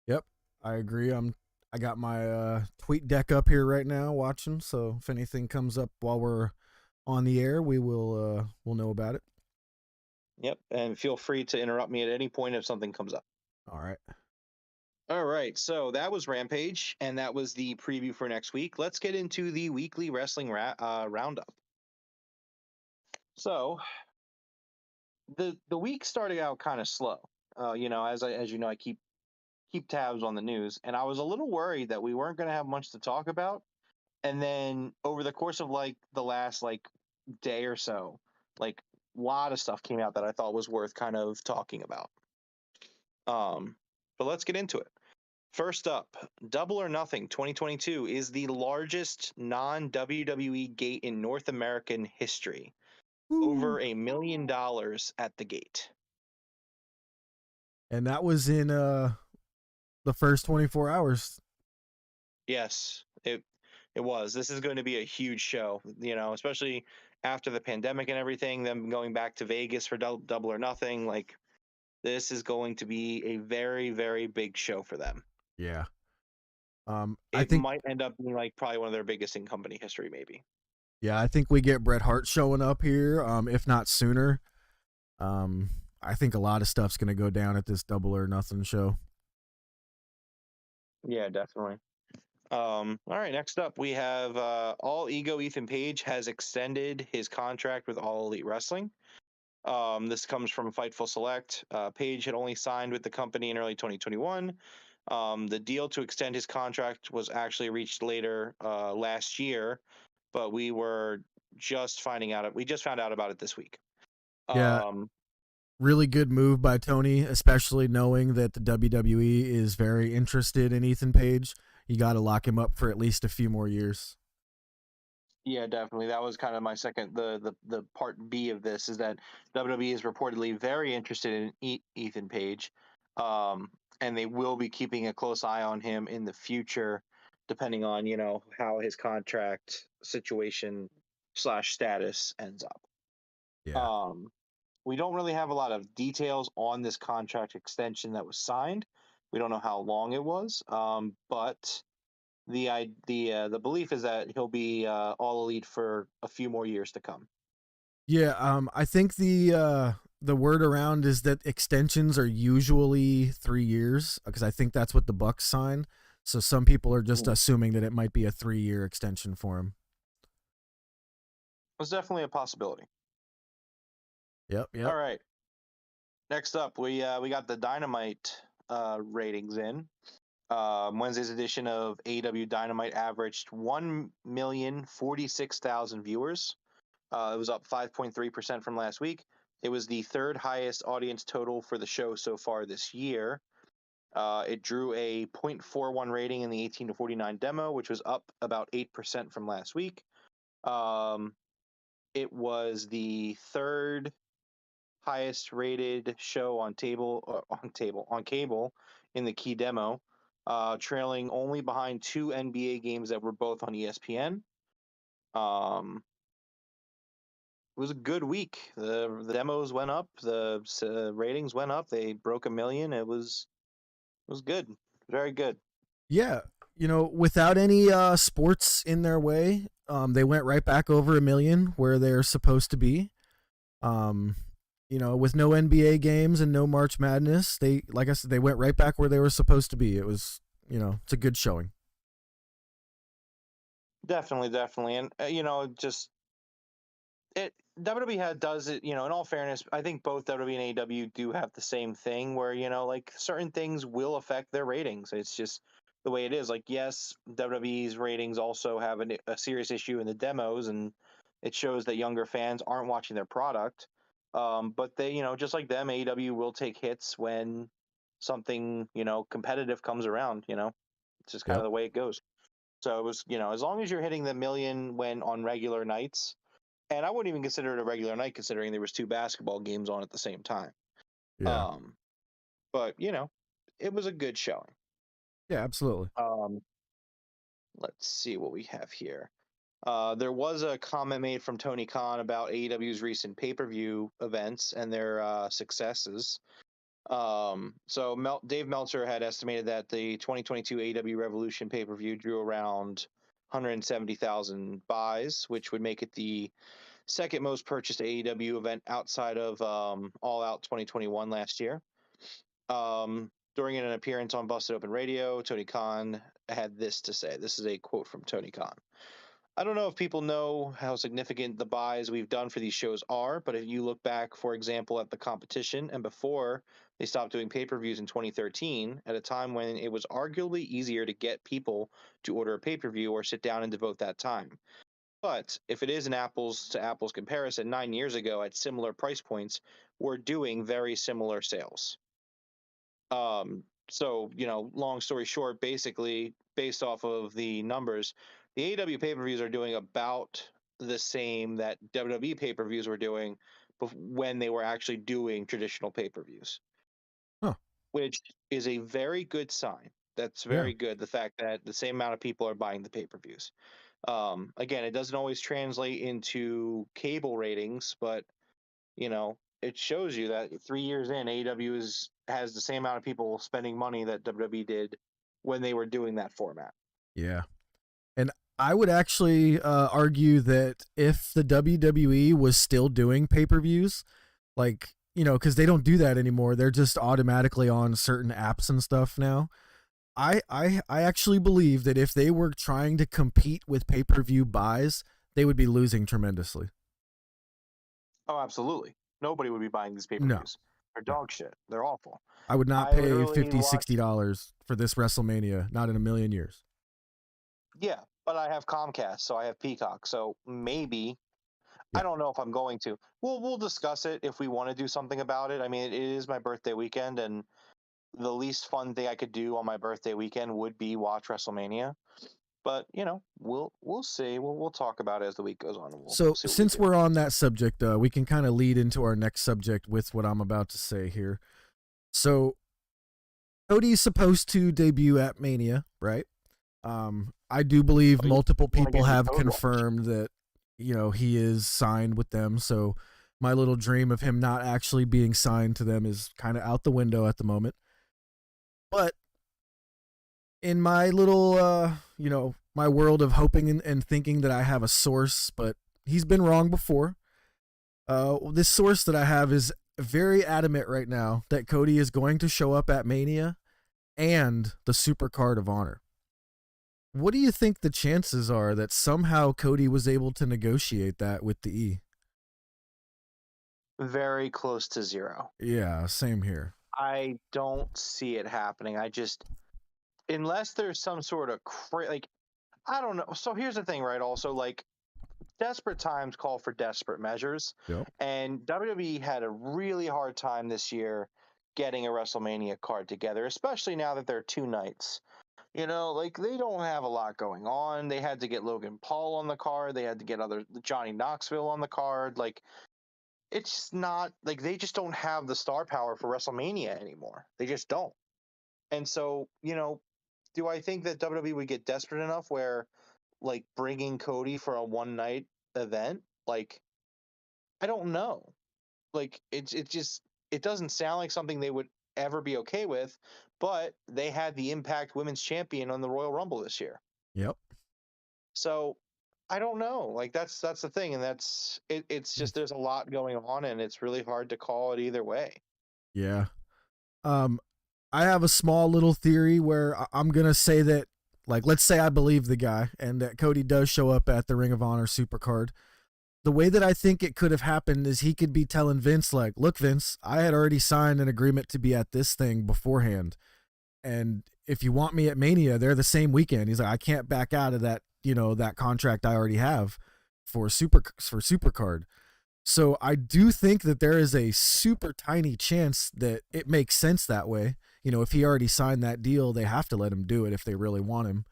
Yep, I agree. I got my tweet deck up here right now watching, so if anything comes up while we're on the air, we'll know about it. Yep, and feel free to interrupt me at any point if something comes up. All right. All right, so that was Rampage, and that was the preview for next week. Let's get into the weekly wrestling roundup. So, the week started out kind of slow. As you know, I keep tabs on the news, and I was a little worried that we weren't going to have much to talk about. And then over the course of like the last like day or so, like a lot of stuff came out that I thought was worth kind of talking about. But let's get into it. First up, Double or Nothing 2022 is the largest non-WWE gate in North American history. Over $1 million at the gate. And that was in the first 24 hours. Yes, it was. This is going to be a huge show, especially after the pandemic and everything, them going back to Vegas for Double or Nothing. Like, this is going to be a very, very big show for them. Yeah. I It think might end up being like probably one of their biggest in company history, maybe. Yeah, I think we get Bret Hart showing up here, if not sooner. I think a lot of stuff's going to go down at this Double or Nothing show. Yeah, definitely. All right, next up we have All Ego Ethan Page has extended his contract with All Elite Wrestling. This comes from Fightful Select. Page had only signed with the company in early 2021. The deal to extend his contract was actually reached later last year, but we just found out about it this week. Yeah, really good move by Tony, especially knowing that the WWE is very interested in Ethan Page. You got to lock him up for at least a few more years. Yeah, definitely. That was kind of my second. The part B of this is that WWE is reportedly very interested in Ethan Page, and they will be keeping a close eye on him in the future, depending on how his contract situation / status ends up. Yeah. We don't really have a lot of details on this contract extension that was signed. We don't know how long it was, but the belief is that he'll be All Elite for a few more years to come. Yeah, I think the word around is that extensions are usually 3 years, because I think that's what the Bucks sign. So some people are just assuming that it might be a 3-year extension for him. It's definitely a possibility. Yep. All right. Next up, we got the Dynamite ratings in. Wednesday's edition of AEW Dynamite averaged 1,046,000 viewers. It was up 5.3% from last week. It was the third highest audience total for the show so far this year. It drew a 0.41 rating in the 18 to 49 demo, which was up about 8% from last week. It was the third highest rated show on cable in the key demo, trailing only behind 2 NBA games that were both on ESPN. It was a good week. The demos went up, the ratings went up. They broke 1 million. It was good, very good. Yeah, without any sports in their way, they went right back over 1 million where they're supposed to be. With no NBA games and no March Madness, like I said, they went right back where they were supposed to be. It was, it's a good showing. Definitely, and WWE does it. In all fairness, I think both WWE and AEW do have the same thing where like certain things will affect their ratings. It's just the way it is. Like, yes, WWE's ratings also have a serious issue in the demos, and it shows that younger fans aren't watching their product. But they, just like them, AEW will take hits when something competitive comes around. It's just kind of the way it goes. So it was, as long as you're hitting the million when on regular nights, and I wouldn't even consider it a regular night considering there was 2 basketball games on at the same time. Yeah. But it was a good showing. Yeah, absolutely. Let's see what we have here. There was a comment made from Tony Khan about AEW's recent pay-per-view events and their successes. Dave Meltzer had estimated that the 2022 AEW Revolution pay-per-view drew around 170,000 buys, which would make it the second most purchased AEW event outside of All Out 2021 last year. During an appearance on Busted Open Radio, Tony Khan had this to say. This is a quote from Tony Khan. I don't know if people know how significant the buys we've done for these shows are, but if you look back, for example, at the competition and before they stopped doing pay-per-views in 2013, at a time when it was arguably easier to get people to order a pay-per-view or sit down and devote that time. But if it is an apples to apples comparison, 9 years ago at similar price points, we're doing very similar sales. Long story short, basically, based off of the numbers, the AEW pay-per-views are doing about the same that WWE pay-per-views were doing when they were actually doing traditional pay-per-views, Huh. which is a very good sign. That's Yeah. very good. The fact that the same amount of people are buying the pay-per-views. Again, it doesn't always translate into cable ratings, but it shows you that 3 years in, AEW has the same amount of people spending money that WWE did when they were doing that format. Yeah. And I would actually argue that if the WWE was still doing pay-per-views, like, because they don't do that anymore, they're just automatically on certain apps and stuff now. I actually believe that if they were trying to compete with pay-per-view buys, they would be losing tremendously. Oh, absolutely. Nobody would be buying these No. pay-per-views. They're dog shit. They're awful. I would not I pay literally $50, $60 for this WrestleMania, not in a million years. Yeah, but I have Comcast, so I have Peacock, so maybe. Yeah. I don't know if I'm going to. We'll discuss it if we want to do something about it. I mean, it is my birthday weekend, and the least fun thing I could do on my birthday weekend would be watch WrestleMania. But we'll see. We'll talk about it as the week goes on. So since we're on that subject, we can kind of lead into our next subject with what I'm about to say here. So Cody's supposed to debut at Mania, right? I do believe multiple people have confirmed that he is signed with them. So my little dream of him not actually being signed to them is kind of out the window at the moment. But in my little, my world of hoping and thinking that I have a source, but he's been wrong before. This source that I have is very adamant right now that Cody is going to show up at Mania and the Super Card of Honor. What do you think the chances are that somehow Cody was able to negotiate that with the E? Very close to zero. Yeah, same here. I don't see it happening. Unless there's some sort of I don't know. So here's the thing, right? Also, desperate times call for desperate measures. Yep. And WWE had a really hard time this year getting a WrestleMania card together, especially now that there are 2 nights. They don't have a lot going on. They had to get Logan Paul on the card. They had to get Johnny Knoxville on the card. It's just not they just don't have the star power for WrestleMania anymore. They just don't. And so, do I think that WWE would get desperate enough where bringing Cody for a one night event? I don't know. It doesn't sound like something they would ever be okay with, but they had the Impact Women's Champion on the Royal Rumble this year. Yep. So I don't know. That's the thing, and it's just there's a lot going on, and it's really hard to call it either way. Yeah. I have a small little theory where I'm gonna say that, let's say I believe the guy and that Cody does show up at the Ring of Honor Supercard. The way that I think it could have happened is he could be telling Vince, look, Vince, I had already signed an agreement to be at this thing beforehand. And if you want me at Mania, they're the same weekend. He's like, I can't back out of that, that contract I already have for Supercard. So I do think that there is a super tiny chance that it makes sense that way. If he already signed that deal, they have to let him do it if they really want him.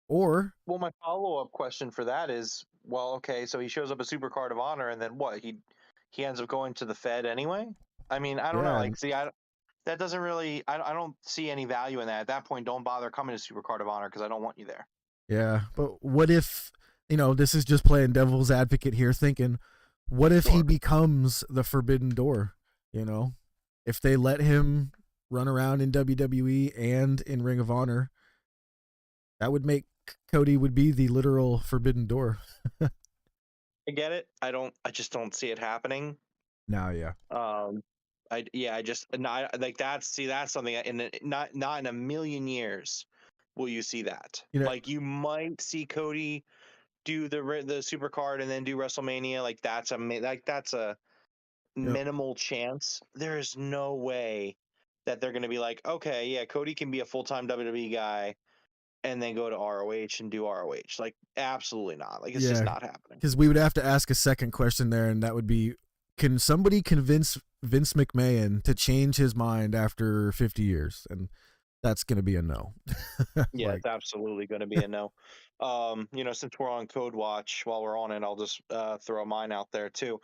Well, my follow-up question for that is, well, okay, so he shows up a Super Card of Honor, and then what? He ends up going to the Fed anyway? I mean, I don't know. that doesn't really. I don't see any value in that. At that point, don't bother coming to Supercard of Honor because I don't want you there. Yeah, but what if, this is just playing devil's advocate here, thinking, what if he becomes the Forbidden Door? If they let him run around in WWE and in Ring of Honor, that would make Cody would be the literal Forbidden Door. I get it. I just don't see it happening. No, yeah. I just not like that. See, that's something not in a million years will you see that. Like you might see Cody do the super card and then do WrestleMania. Like that's a minimal chance. There is no way that they're going to be like, okay, yeah, Cody can be a full-time WWE guy and then go to ROH and do ROH. Like absolutely not. Like it's just not happening. Because we would have to ask a second question there, and that would be, can somebody convince Vince McMahon to change his mind after 50 years? And that's going to be a no. Yeah, it's absolutely going to be a no. Since we're on Code Watch, while we're on it, I'll just throw mine out there too.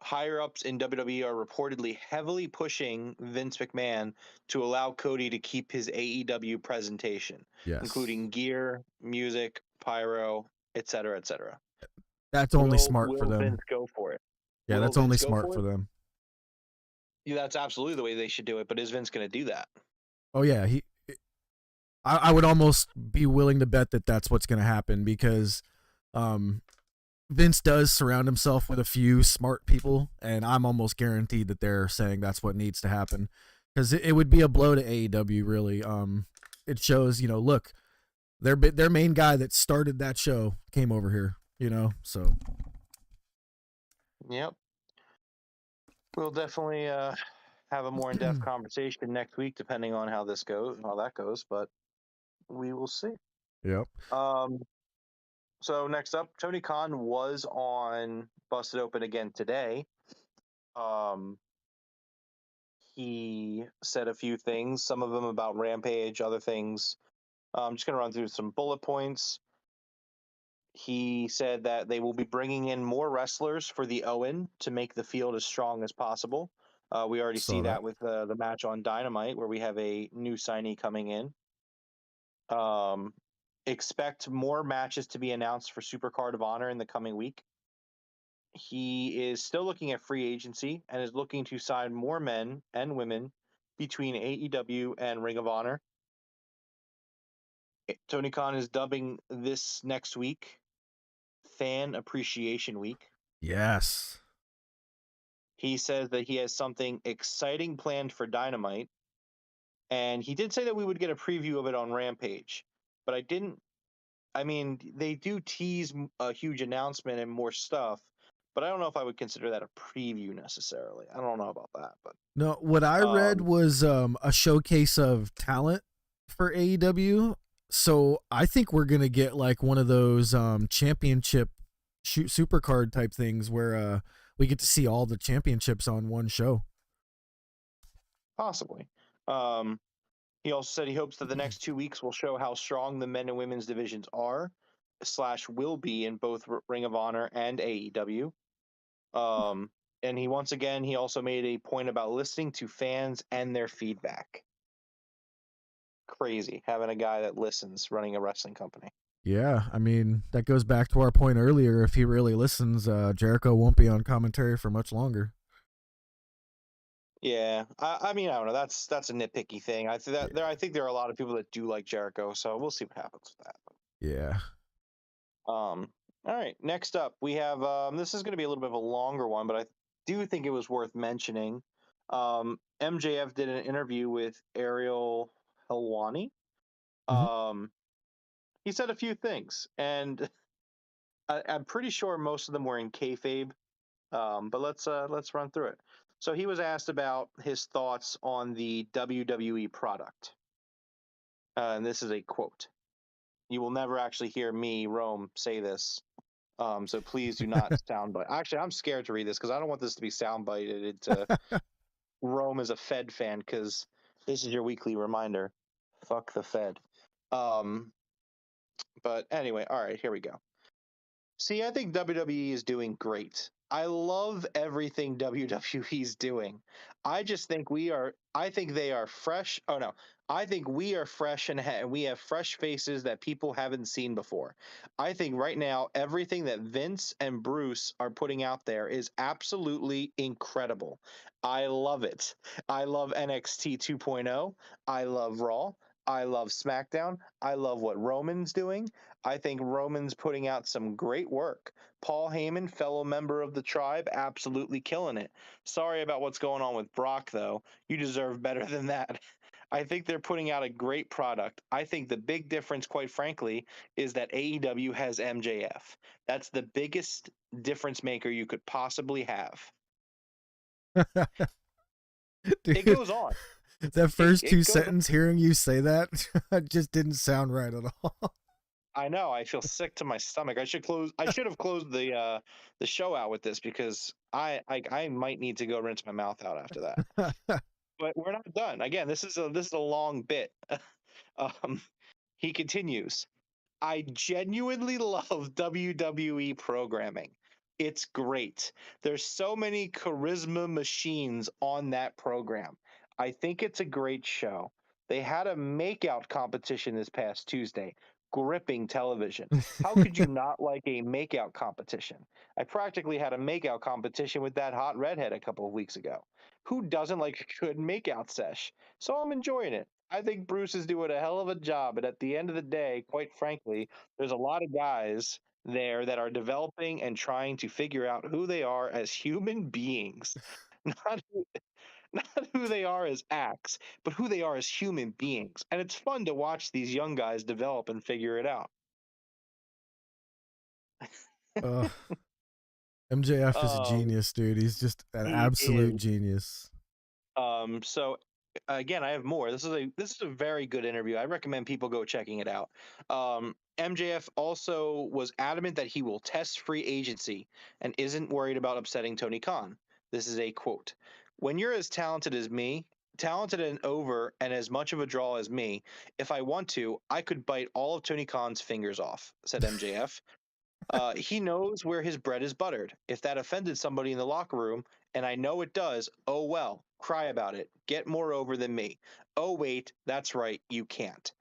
Higher ups in WWE are reportedly heavily pushing Vince McMahon to allow Cody to keep his AEW presentation, including gear, music, pyro, etc., etc. That's only smart for them. Vince go for it? Yeah, that's only smart for them. Yeah, that's absolutely the way they should do it. But is Vince going to do that? Oh yeah, I would almost be willing to bet that that's what's going to happen, because Vince does surround himself with a few smart people, and I'm almost guaranteed that they're saying that's what needs to happen, because it would be a blow to AEW, really. It shows, look, their main guy that started that show came over here, so. Yep. We'll definitely have a more in-depth conversation next week, depending on how that goes, but we will see. Yep. So next up, Tony Khan was on Busted Open again today. He said a few things, some of them about Rampage, other things. I'm just going to run through some bullet points. He said that they will be bringing in more wrestlers for the Owen to make the field as strong as possible. We already see that with the match on Dynamite, where we have a new signee coming in. Expect more matches to be announced for Supercard of Honor in the coming week. He is still looking at free agency and is looking to sign more men and women between AEW and Ring of Honor. Tony Khan is dubbing this next week Fan Appreciation Week. Yes. He says that he has something exciting planned for Dynamite. And he did say that we would get a preview of it on Rampage. But they do tease a huge announcement and more stuff. But I don't know if I would consider that a preview necessarily. I don't know about that. But no, what I read was a showcase of talent for AEW. So I think we're going to get like one of those championship supercard type things where we get to see all the championships on one show. Possibly. He also said he hopes that the next 2 weeks will show how strong the men and women's divisions are / will be in both Ring of Honor and AEW. And he also made a point about listening to fans and their feedback. Crazy having a guy that listens running a wrestling company. Yeah, that goes back to our point earlier. If he really listens, Jericho won't be on commentary for much longer. Yeah, I don't know. That's a nitpicky thing. I think there are a lot of people that do like Jericho, so we'll see what happens with that. Yeah. All right. Next up, we have this is going to be a little bit of a longer one, but I do think it was worth mentioning. MJF did an interview with Ariel Helwani. He said a few things, and I'm pretty sure most of them were in kayfabe. But let's run through it. So he was asked about his thoughts on the WWE product. And this is a quote. You will never actually hear me, Rome, say this. So please do not soundbite. Actually, I'm scared to read this because I don't want this to be soundbited into Rome is a Fed fan, because this is your weekly reminder. Fuck the Fed. But anyway, all right, here we go. See, I think WWE is doing great. I love everything WWE's doing. I just think I think they are fresh. Oh no, I think we are fresh and we have fresh faces that people haven't seen before. I think right now everything that Vince and Bruce are putting out there is absolutely incredible. I love it. I love NXT 2.0. I love Raw. I love SmackDown. I love what Roman's doing. I think Roman's putting out some great work. Paul Heyman, fellow member of the tribe, absolutely killing it. Sorry about what's going on with Brock, though. You deserve better than that. I think they're putting out a great product. I think the big difference, quite frankly, is that AEW has MJF. That's the biggest difference maker you could possibly have. It Dude, goes on. that first two It goes on. sentence, hearing you say that, just didn't sound right at all. I know. I feel sick to my stomach. I should have closed the show out with this because I might need to go rinse my mouth out after that. But we're not done. Again, this is a long bit. um, he continues. I genuinely love WWE programming. It's great. There's so many charisma machines on that program. I think it's a great show. They had a makeout competition this past Tuesday. Gripping television. How could you not like a makeout competition? I practically had a makeout competition with that hot redhead a couple of weeks ago. Who doesn't like a good makeout sesh? So I'm enjoying it. I think Bruce is doing a hell of a job. And at the end of the day, quite frankly, there's a lot of guys there that are developing and trying to figure out who they are as human beings. Not not who they are as acts, but who they are as human beings. And it's fun to watch these young guys develop and figure it out. uh, MJF is a Um, genius, dude. He's just an he absolute is. genius. So again, I have more. This is a very good interview. I recommend people go checking it out. MJF also was adamant that he will test free agency and isn't worried about upsetting Tony Khan. This is a quote. When you're as talented as me, talented and over and as much of a draw as me, if I want to, I could bite all of Tony Khan's fingers off, said MJF. He knows where his bread is buttered. If that offended somebody in the locker room, and I know it does, oh well, cry about it. Get more over than me. Oh, wait, that's right, you can't.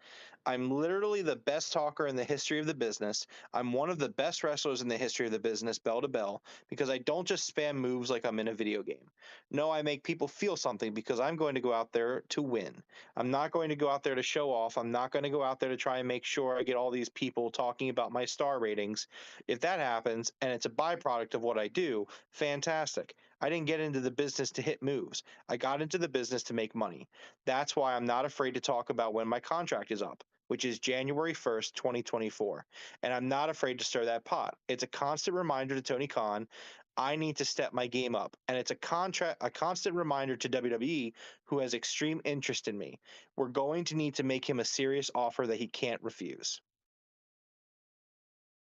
I'm literally the best talker in the history of the business. I'm one of the best wrestlers in the history of the business, bell to bell, because I don't just spam moves like I'm in a video game. No, I make people feel something because I'm going to go out there to win. I'm not going to go out there to show off. I'm not going to go out there to try and make sure I get all these people talking about my star ratings. If that happens and it's a byproduct of what I do, fantastic. I didn't get into the business to hit moves. I got into the business to make money. That's why I'm not afraid to talk about when my contract is up, which is January 1st, 2024. And I'm not afraid to stir that pot. It's a constant reminder to Tony Khan, I need to step my game up. And it's a constant reminder to WWE, who has extreme interest in me. We're going to need to make him a serious offer that he can't refuse.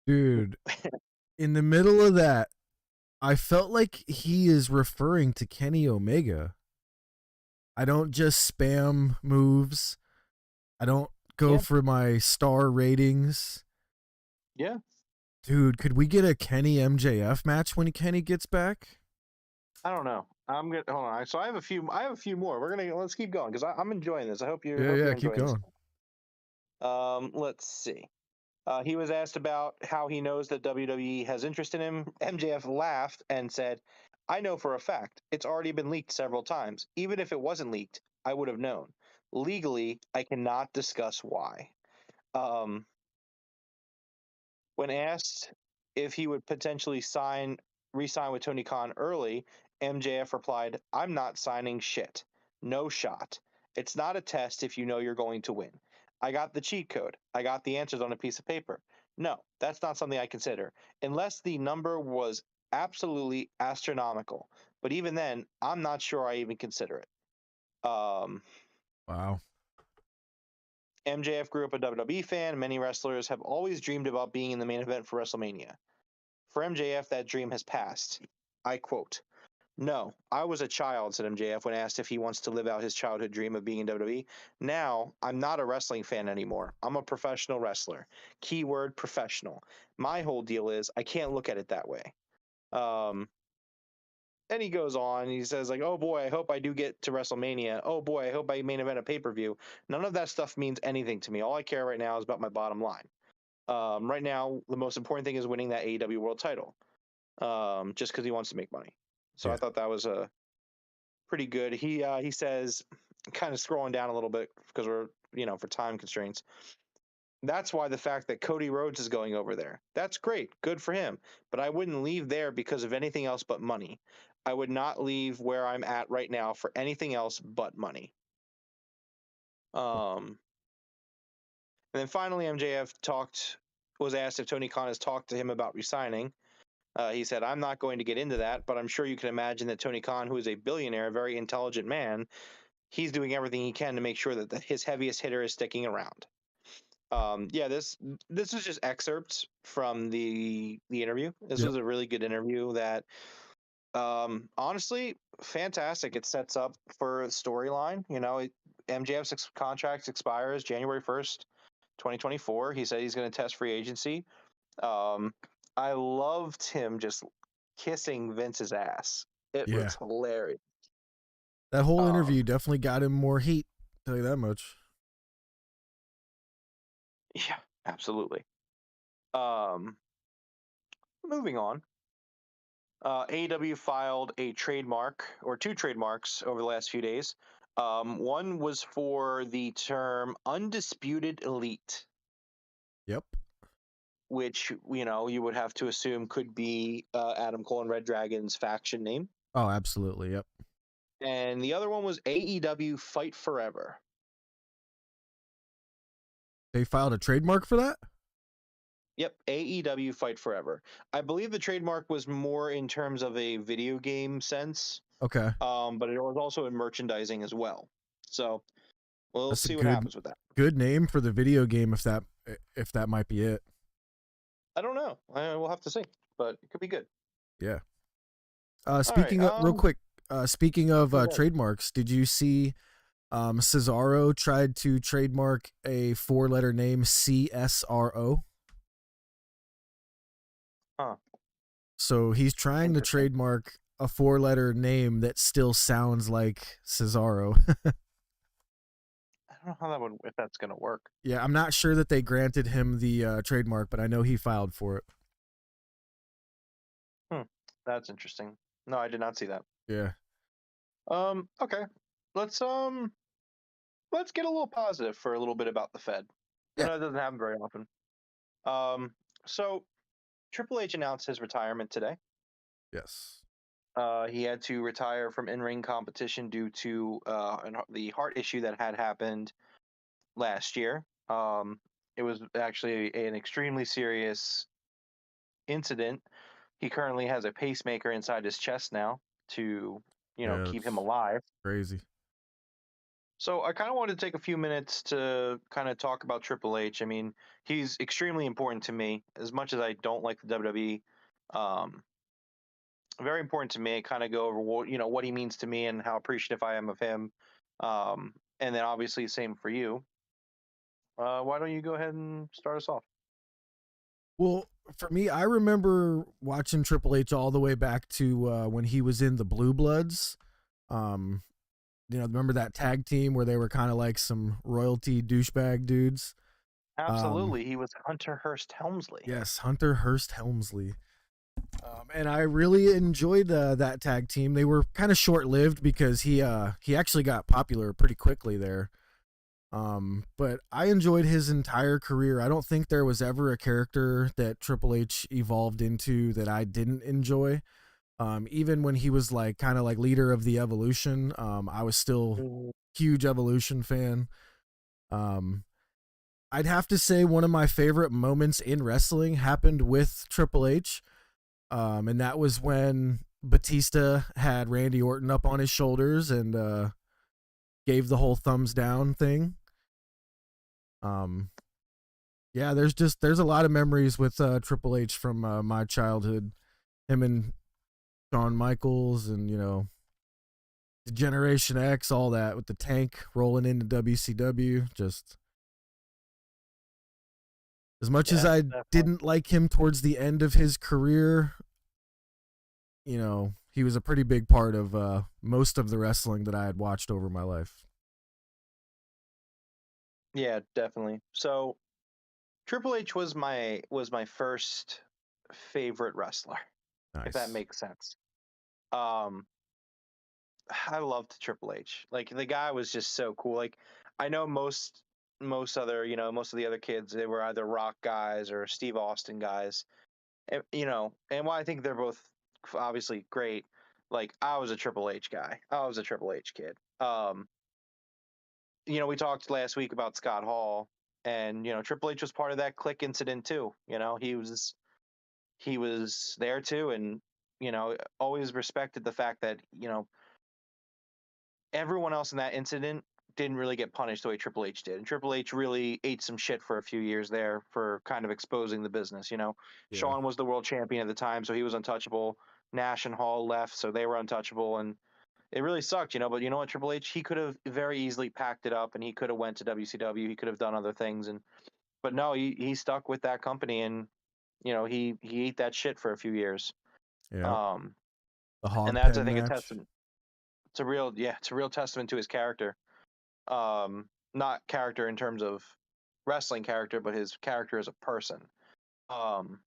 Dude, in the middle of that, I felt like he is referring to Kenny Omega. I don't just spam moves. I don't go Yeah. for my star ratings. Yeah. Dude, could we get a Kenny MJF match when Kenny gets back? I don't know. I'm gonna hold on. So I have a few. More. Let's keep going because I'm enjoying this. I hope Yeah, you're keep enjoying this. going. Let's see. He was asked about how he knows that WWE has interest in him. MJF laughed and said, I know for a fact. It's already been leaked several times. Even if it wasn't leaked, I would have known. Legally, I cannot discuss why. Um, when asked if he would potentially re-sign with Tony Khan early, MJF replied, I'm not signing shit. No shot. It's not a test if you know you're going to win. I got the cheat code. I got the answers on a piece of paper. No, that's not something I consider, unless the number was absolutely astronomical. But even then, I'm not sure I even consider it. Wow. MJF grew up a WWE fan. Many wrestlers have always dreamed about being in the main event for WrestleMania. For MJF, that dream has passed. I quote, No, I was a child, said MJF when asked if he wants to live out his childhood dream of being in WWE. Now, I'm not a wrestling fan anymore. I'm a professional wrestler. Keyword professional. My whole deal is I can't look at it that way. Um, And he goes on. He says like, "Oh boy, I hope I do get to WrestleMania. Oh boy, I hope I main event a pay-per-view." None of that stuff means anything to me. All I care right now is about my bottom line. Right now, the most important thing is winning that AEW World Title. Just because he wants to make money. So Yeah. I thought that was pretty good. He says, kind of scrolling down a little bit because we're for time constraints. That's why the fact that Cody Rhodes is going over there. That's great. Good for him. But I wouldn't leave there because of anything else but money. I would not leave where I'm at right now for anything else but money. And then finally, MJF was asked if Tony Khan has talked to him about resigning. He said, "I'm not going to get into that, but I'm sure you can imagine that Tony Khan, who is a billionaire, a very intelligent man, he's doing everything he can to make sure that his heaviest hitter is sticking around." This is just excerpts from the interview. This was a really good interview that, honestly, fantastic. It sets up for a storyline. MJF's contract expires January 1st, 2024. He said he's going to test free agency. I loved him just kissing Vince's ass. It was hilarious. That whole interview definitely got him more heat, tell you that much. Yeah, absolutely. Moving on. AEW filed a trademark or two trademarks over the last few days. One was for the term Undisputed Elite. Yep. Which, you would have to assume could be Adam Cole and Red Dragon's faction name. Oh, absolutely. Yep. And the other one was AEW Fight Forever. They filed a trademark for that? Yep, AEW Fight Forever. I believe the trademark was more in terms of a video game sense. Okay. But it was also in merchandising as well. So we'll see what happens with that. Good name for the video game if that might be it. I don't know. We'll have to see, but it could be good. Yeah. Speaking of real quick, speaking of trademarks, did you see Cesaro tried to trademark a 4-letter name, CSRO? Huh. So he's trying to trademark a 4-letter name that still sounds like Cesaro. I don't know if that's going to work. Yeah, I'm not sure that they granted him the trademark, but I know he filed for it. That's interesting. No, I did not see that. Yeah. Okay. Let's get a little positive for a little bit about the Fed. Yeah. I know it doesn't happen very often. So Triple H announced his retirement today. Yes. He had to retire from in-ring competition due to the heart issue that had happened last year. It was actually an extremely serious incident. He currently has a pacemaker inside his chest now to, keep him alive. Crazy. So I kind of wanted to take a few minutes to kind of talk about Triple H. I mean, he's extremely important to me. As much as I don't like the WWE, very important to me. I kind of go over what he means to me and how appreciative I am of him. And then obviously same for you. Why don't you go ahead and start us off? Well, for me, I remember watching Triple H all the way back to when he was in the Blue Bloods. Remember that tag team where they were kind of like some royalty douchebag dudes? Absolutely. He was Hunter Hearst Helmsley. Yes, Hunter Hearst Helmsley. And I really enjoyed that tag team. They were kind of short-lived because he actually got popular pretty quickly there. But I enjoyed his entire career. I don't think there was ever a character that Triple H evolved into that I didn't enjoy. Even when he was like kind of like leader of the Evolution, I was still huge Evolution fan. I'd have to say one of my favorite moments in wrestling happened with Triple H. And that was when Batista had Randy Orton up on his shoulders and gave the whole thumbs down thing. There's a lot of memories with Triple H from my childhood. Him and Shawn Michaels and, the Generation X, all that with the Tank rolling into WCW. Just as much as I didn't like him towards the end of his career, he was a pretty big part of most of the wrestling that I had watched over my life. Yeah, definitely. So Triple H was my first favorite wrestler, if that Nice. makes sense. Um, I loved Triple H. Like the guy was just so cool. Like I know most other most of the other kids, they were either Rock guys or Steve Austin guys. And while I think they're both obviously great, like I was a Triple H guy. I was a Triple H kid. We talked last week about Scott Hall, and Triple H was part of that click incident too. He was there too, and always respected the fact that everyone else in that incident didn't really get punished the way Triple H did. And Triple H really ate some shit for a few years there for kind of exposing the business. Yeah. Shawn was the world champion at the time, so he was untouchable. Nash and Hall left, so they were untouchable, and it really sucked. But you know what, Triple H, he could have very easily packed it up, and he could have went to WCW. He could have done other things, but no, he stuck with that company, and he ate that shit for a few years. Yeah. Um, The and hog that's, I pen think, a match. testament. It's a real testament to his character. Not character in terms of wrestling character, but his character as a person. Um,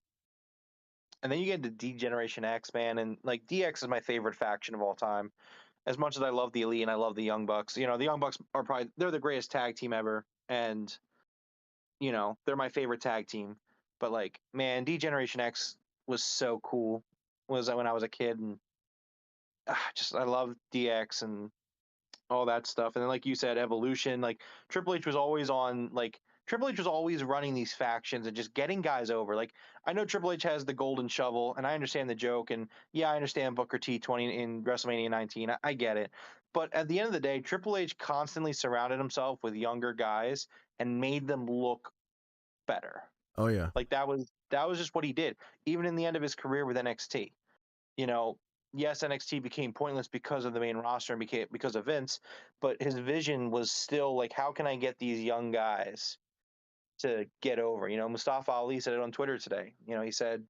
and then you get into D-Generation X, man, and like DX is my favorite faction of all time. As much as I love the Elite and I love the Young Bucks, the Young Bucks they're the greatest tag team ever, and they're my favorite tag team. But like, man, D-Generation X was so cool. Was when I was a kid, and I love DX and all that stuff. And then, like you said, Evolution. Like Triple H was always running these factions and just getting guys over. Like I know Triple H has the golden shovel, and I understand the joke, and yeah, I understand Booker T 20 in WrestleMania 19. I get it, but at the end of the day, Triple H constantly surrounded himself with younger guys and made them look better. Oh yeah. Like that was just what he did. Even in the end of his career with NXT, you know, yes, NXT became pointless because of the main roster and became because of Vince, but his vision was still like, how can I get these young guys to get over? Mustafa Ali said it on Twitter today. He said,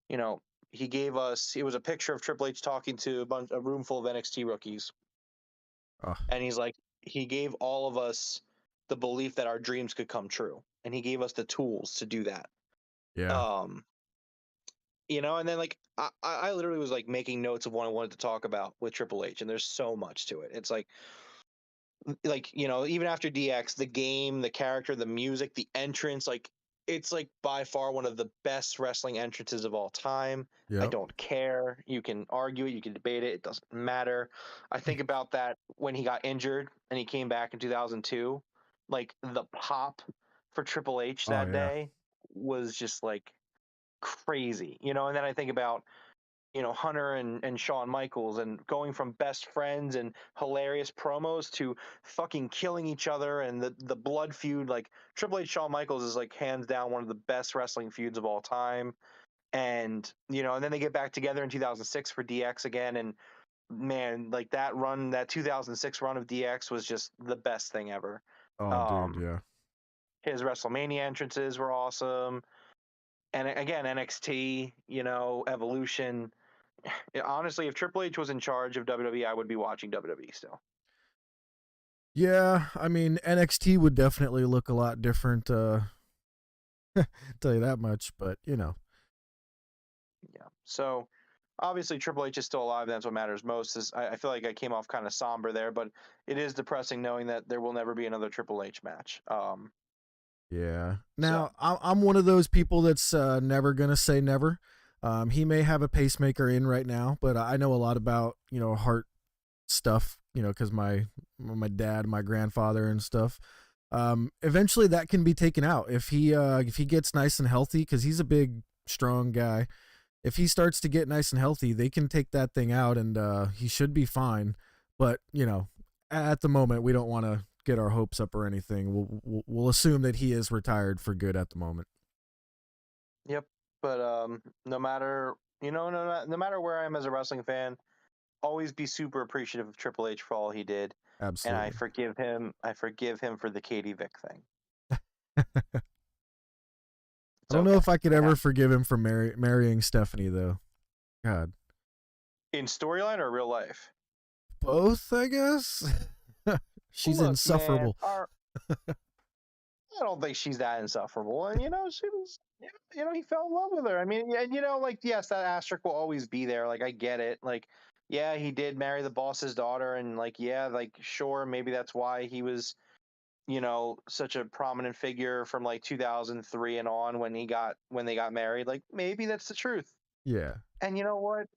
you know, he gave us, it was a picture of Triple H talking to a room full of NXT rookies. Oh, And he's like, he gave all of us the belief that our dreams could come true. And he gave us the tools to do that. yeah. Um, and then like I literally was like making notes of what I wanted to talk about with Triple H, and there's so much to it. It's like even after DX, the game, the character, the music, the entrance, like it's like by far one of the best wrestling entrances of all time. I Yep. don't care. You can argue it, you can debate it, it doesn't matter. I think about that when he got injured and he came back in 2002, like the pop for Triple H Oh that yeah. day was just like crazy, and then I think about Hunter and Shawn Michaels, and going from best friends and hilarious promos to fucking killing each other, and the blood feud. Like Triple H Shawn Michaels is like hands down one of the best wrestling feuds of all time. And and then they get back together in 2006 for DX again, and man, like that 2006 run of DX was just the best thing ever. Oh dude, um yeah. his WrestleMania entrances were awesome, and again NXT, Evolution. Yeah, honestly, if Triple H was in charge of WWE, I would be watching WWE still. Yeah, I mean NXT would definitely look a lot different, tell you that much, but Yeah. So obviously Triple H is still alive. That's what matters most. I feel like I came off kind of somber there, but it is depressing knowing that there will never be another Triple H match. Yeah. So Now, I'm one of those people that's never going to say never. He may have a pacemaker in right now, but I know a lot about, heart stuff, because my dad, my grandfather and stuff. Eventually that can be taken out if he gets nice and healthy, because he's a big, strong guy. If he starts to get nice and healthy, they can take that thing out, and he should be fine. But, at the moment, we don't want to get our hopes up or anything. We'll assume that he is retired for good at the moment. yep. But no matter no matter where I am as a wrestling fan, always be super appreciative of Triple H for all he did, and I Absolutely. forgive him. I forgive him for the Katie Vick thing. I It's don't know okay. if I could It ever happened. forgive him for marrying Stephanie, though. God. In storyline or real life? Both, I guess. She's Look, man, insufferable. I don't think she's that insufferable. And, she was, he fell in love with her. I mean, and, like, yes, that asterisk will always be there. Like, I get it. Like, yeah, he did marry the boss's daughter. And, like, yeah, like, sure, maybe that's why he was, such a prominent figure from, like, 2003 and on when they got married. Like, maybe that's the truth. Yeah. And you know what?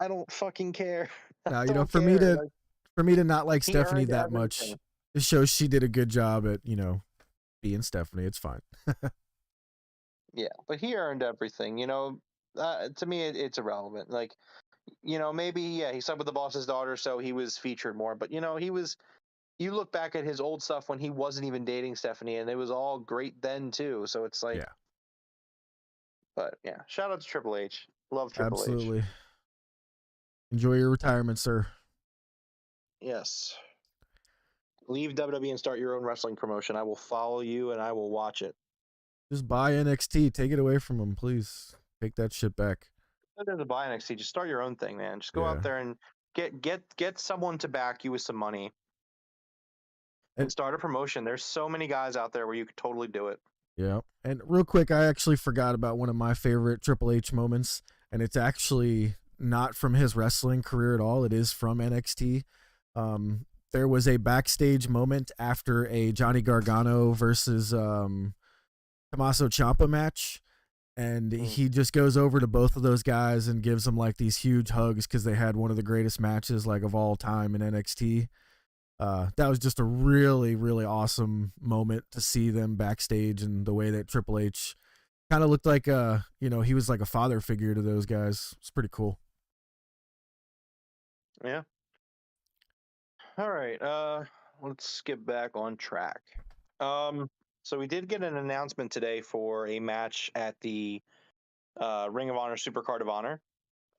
I don't fucking care. I Now, don't for care. Like, me to not like he Stephanie earned that much, everything. it shows she did a good job at, being Stephanie. It's fine. Yeah, but he earned everything. To me, it's irrelevant. Like, maybe, yeah, he slept with the boss's daughter, so he was featured more. But, you look back at his old stuff when he wasn't even dating Stephanie, and it was all great then, too. So it's like, Yeah, but yeah, shout out to Triple H. Love Triple H. absolutely. Enjoy your retirement, sir. Yes. Leave WWE and start your own wrestling promotion. I will follow you and I will watch it. Just buy NXT. Take it away from him, please. Take that shit back. It doesn't buy NXT. Just start your own thing, man. Just go Yeah. out there and get someone to back you with some money and And start a promotion. There's so many guys out there where you could totally do it. yeah. And real quick, I actually forgot about one of my favorite Triple H moments, and it's actually not from his wrestling career at all. It is from NXT. There was a backstage moment after a Johnny Gargano versus Tommaso Ciampa match, and he just goes over to both of those guys and gives them like these huge hugs because they had one of the greatest matches like of all time in NXT. That was just a really, really awesome moment to see them backstage, and the way that Triple H kind of looked like he was like a father figure to those guys. It's pretty cool. Yeah. All right. Let's get back on track. So we did get an announcement today for a match at the Ring of Honor Supercard of Honor.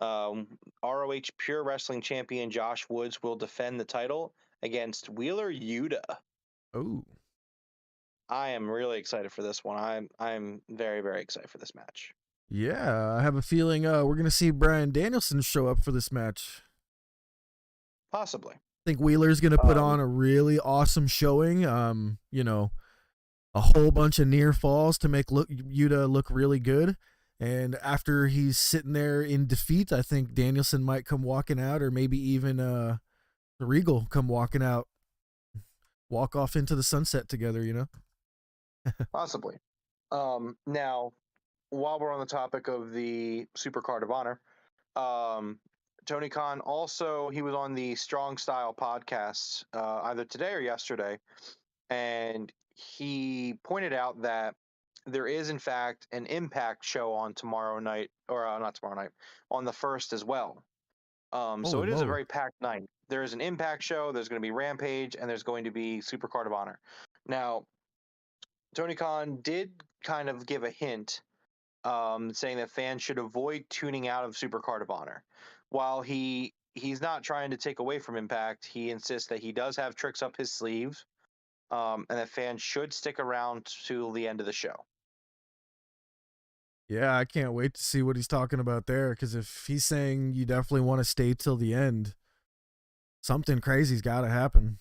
ROH Pure Wrestling Champion Josh Woods will defend the title against Wheeler Yuta. Oh, I am really excited for this one. I'm very, very excited for this match. yeah. I have a feeling we're gonna see Bryan Danielson show up for this match. Possibly. I think Wheeler's gonna put on a really awesome showing. A whole bunch of near falls to make Yuta look really good. And after he's sitting there in defeat, I think Danielson might come walking out, or maybe even the Regal come walking out, walk off into the sunset together. Possibly. Now, while we're on the topic of the Supercard of Honor, Tony Khan also, he was on the Strong Style podcast either today or yesterday, and he pointed out that there is in fact an Impact show on tomorrow night, or not tomorrow night, on the 1st as well. So it is a very packed night. There is an Impact show, there's going to be Rampage, and there's going to be Supercard of Honor. Now, Tony Khan did kind of give a hint, saying that fans should avoid tuning out of Supercard of Honor. While he's not trying to take away from Impact, he insists that he does have tricks up his sleeve, and that fans should stick around to the end of the show. Yeah, I can't wait to see what he's talking about there, because if he's saying you definitely want to stay till the end, something crazy's got to happen.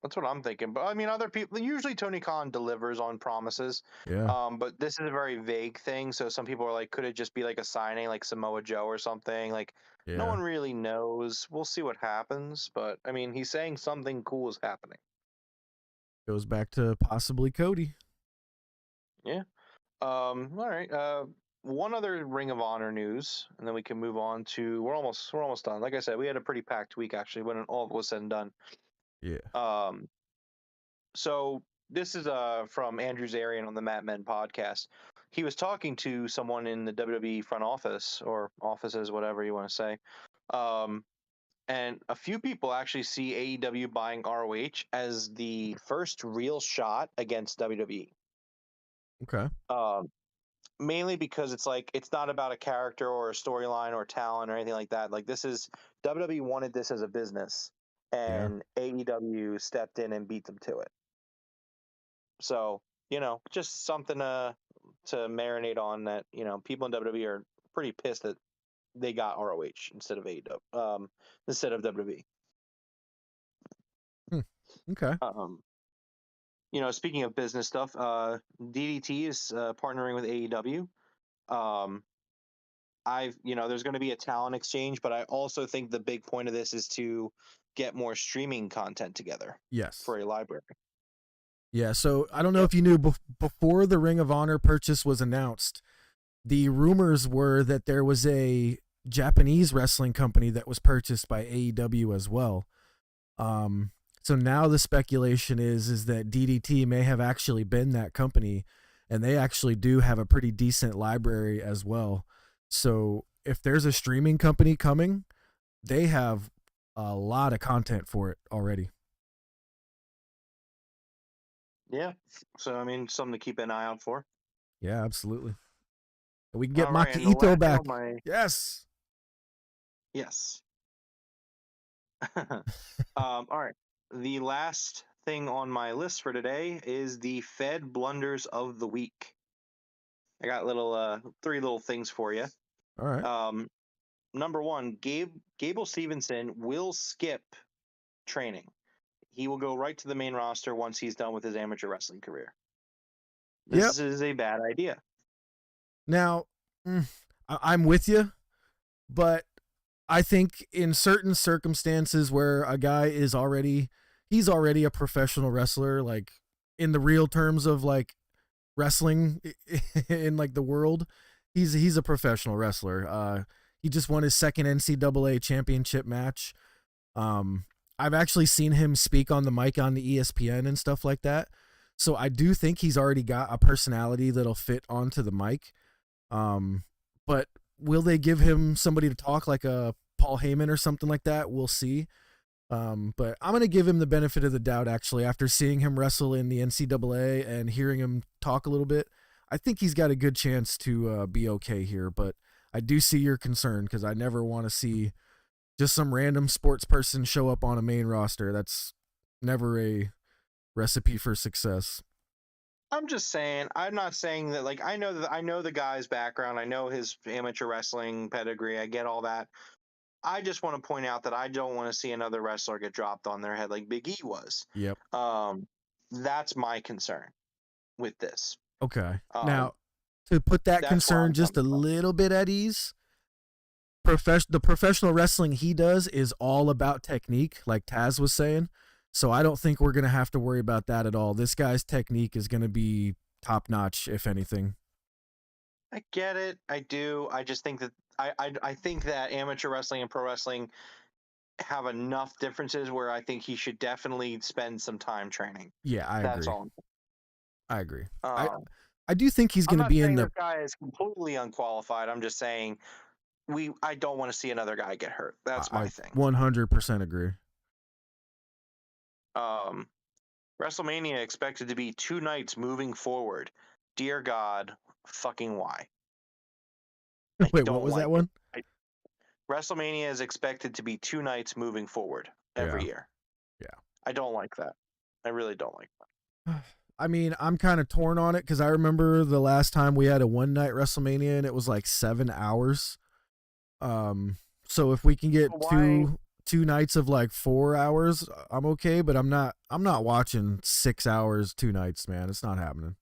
That's what I'm thinking. But I mean, other people, usually Tony Khan delivers on promises. Yeah. But this is a very vague thing. So some people are like, could it just be like a signing like Samoa Joe or something? Like, no one really knows. We'll see what happens. But I mean, he's saying something cool is happening. Goes back to possibly Cody. Yeah. All right. One other Ring of Honor news, and then we can move on to we're almost done. Like I said, we had a pretty packed week actually when all was said and done. Yeah. So this is from Andrew Zarian on the Mat Men podcast. He was talking to someone in the WWE front office or offices, whatever you want to say. And a few people actually see AEW buying ROH as the first real shot against WWE. Okay. Mainly because it's like it's not about a character or a storyline or talent or anything like that. Like this is WWE wanted this as a business, and AEW stepped in and beat them to it. So just something to marinate on that. People in WWE are pretty pissed that they got ROH instead of AEW, instead of WWE. Okay. Speaking of business stuff, DDT is partnering with AEW. There's going to be a talent exchange, but I also think the big point of this is to get more streaming content together. Yes. For a library. Yeah, so I don't know if you knew, before the Ring of Honor purchase was announced, the rumors were that there was a Japanese wrestling company that was purchased by AEW as well. So now the speculation is that DDT may have actually been that company, and they actually do have a pretty decent library as well. So if there's a streaming company coming, they have a lot of content for it already. Yeah. So, I mean, something to keep an eye out for. Yeah, absolutely. We can get All right, Maki Ito back. Yes. Yes. All right. The last thing on my list for today is the Fed Blunders of the Week. I got three little things for you. All right. Number one, Gable Stevenson will skip training. He will go right to the main roster once he's done with his amateur wrestling career. This is a bad idea. Now, I'm with you, but I think in certain circumstances where a guy he's already a professional wrestler, like in the real terms of like wrestling in like the world, he's a professional wrestler. He just won his second NCAA championship match. I've actually seen him speak on the mic on the ESPN and stuff like that. So I do think he's already got a personality that'll fit onto the mic. But will they give him somebody to talk like a Paul Heyman or something like that? We'll see. But I'm going to give him the benefit of the doubt, actually, after seeing him wrestle in the NCAA and hearing him talk a little bit. I think he's got a good chance to be okay here, but I do see your concern because I never want to see just some random sports person show up on a main roster. That's never a recipe for success. I'm just saying, I'm not saying that, like, I know the guy's background. I know his amateur wrestling pedigree. I get all that. I just want to point out that I don't want to see another wrestler get dropped on their head like Big E was. Yep. That's my concern with this. Okay. Now, to put that concern just a little bit at ease, the professional wrestling he does is all about technique, like Taz was saying. So I don't think we're going to have to worry about that at all. This guy's technique is going to be top notch, if anything. I get it. I do. I just think that I think that amateur wrestling and pro wrestling have enough differences where I think he should definitely spend some time training. Yeah, I agree. That's all. I agree. I do think he's going to be in the. This guy is completely unqualified. I'm just saying I don't want to see another guy get hurt. That's my thing. 100% agree. WrestleMania expected to be 2 nights moving forward. Dear God, fucking why? Wait, what was that one? WrestleMania is expected to be 2 nights moving forward every year. Yeah. I don't like that. I really don't like that. I mean, I'm kind of torn on it because I remember the last time we had a one-night WrestleMania and it was like 7 hours. So if we can get two nights of like 4 hours, I'm okay. But I'm not watching 6 hours 2 nights, man. It's not happening.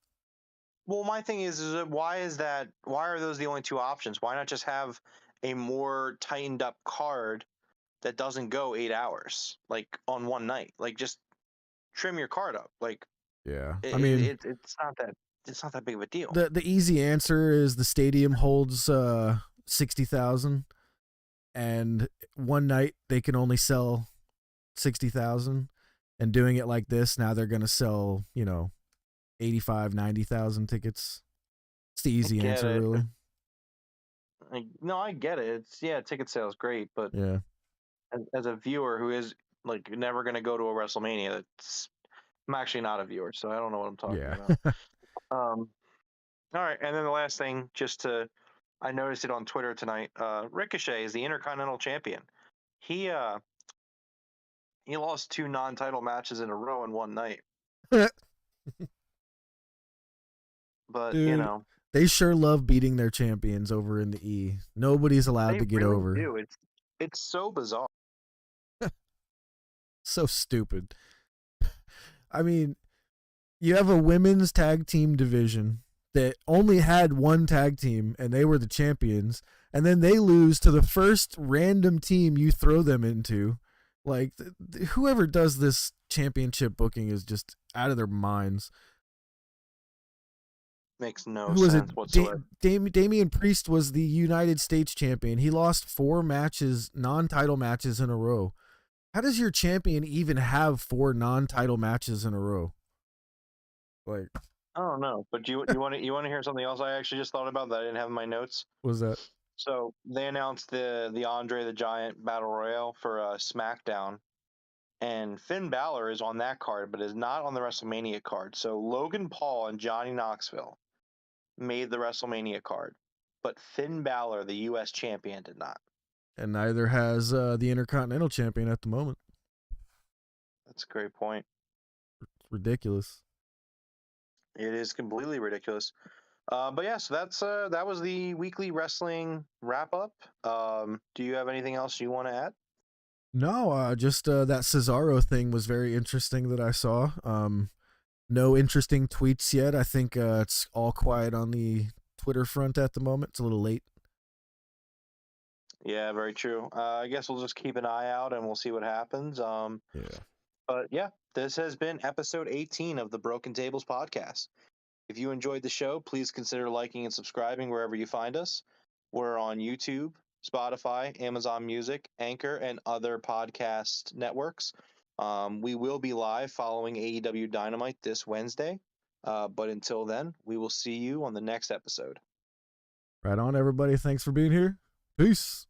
Well, my thing is why are those the only 2 options? Why not just have a more tightened up card that doesn't go 8 hours, like on one night? Like, just trim your card up. Like, yeah, I mean, it's not that big of a deal. The easy answer is the stadium holds 60,000, and one night they can only sell 60,000, and doing it like this, now they're gonna sell 85, 90,000 tickets. It's the easy answer, really. No, I get it. Ticket sales great, but yeah, as a viewer who is like never going to go to a WrestleMania, I'm actually not a viewer, so I don't know what I'm talking about. All right, and then the last thing, I noticed it on Twitter tonight. Ricochet is the Intercontinental Champion. He lost 2 non-title matches in a row in one night. But dude, They sure love beating their champions over in the E. Nobody's allowed They to get really over. do. It's so bizarre. So stupid. I mean, you have a women's tag team division that only had one tag team and they were the champions, and then they lose to the first random team you throw them into. Like, whoever does this championship booking is just out of their minds. Makes no Who was it? sense whatsoever. Damian Priest was the United States champion. He lost 4 matches, non-title matches in a row. How does your champion even have 4 non-title matches in a row? Like, I don't know, but you want to hear something else I actually just thought about that I didn't have in my notes? what was that? So they announced the Andre the Giant Battle Royale for SmackDown, and Finn Balor is on that card, but is not on the WrestleMania card. So Logan Paul and Johnny Knoxville made the WrestleMania card, but Finn Balor, the U.S. champion, did not. And neither has the Intercontinental champion at the moment. That's a great point. Ridiculous. It is completely ridiculous. But yeah, so that was the weekly wrestling wrap up. Do you have anything else you want to add? No, just that Cesaro thing was very interesting that I saw. No interesting tweets yet. I think it's all quiet on the Twitter front at the moment. It's a little late. Yeah, very true. I guess we'll just keep an eye out and we'll see what happens. Yeah. But yeah, this has been episode 18 of the Broken Tables podcast. If you enjoyed the show, please consider liking and subscribing wherever you find us. We're on YouTube, Spotify, Amazon Music, Anchor, and other podcast networks. We will be live following AEW Dynamite this Wednesday. But until then, we will see you on the next episode. Right on, everybody. Thanks for being here. Peace.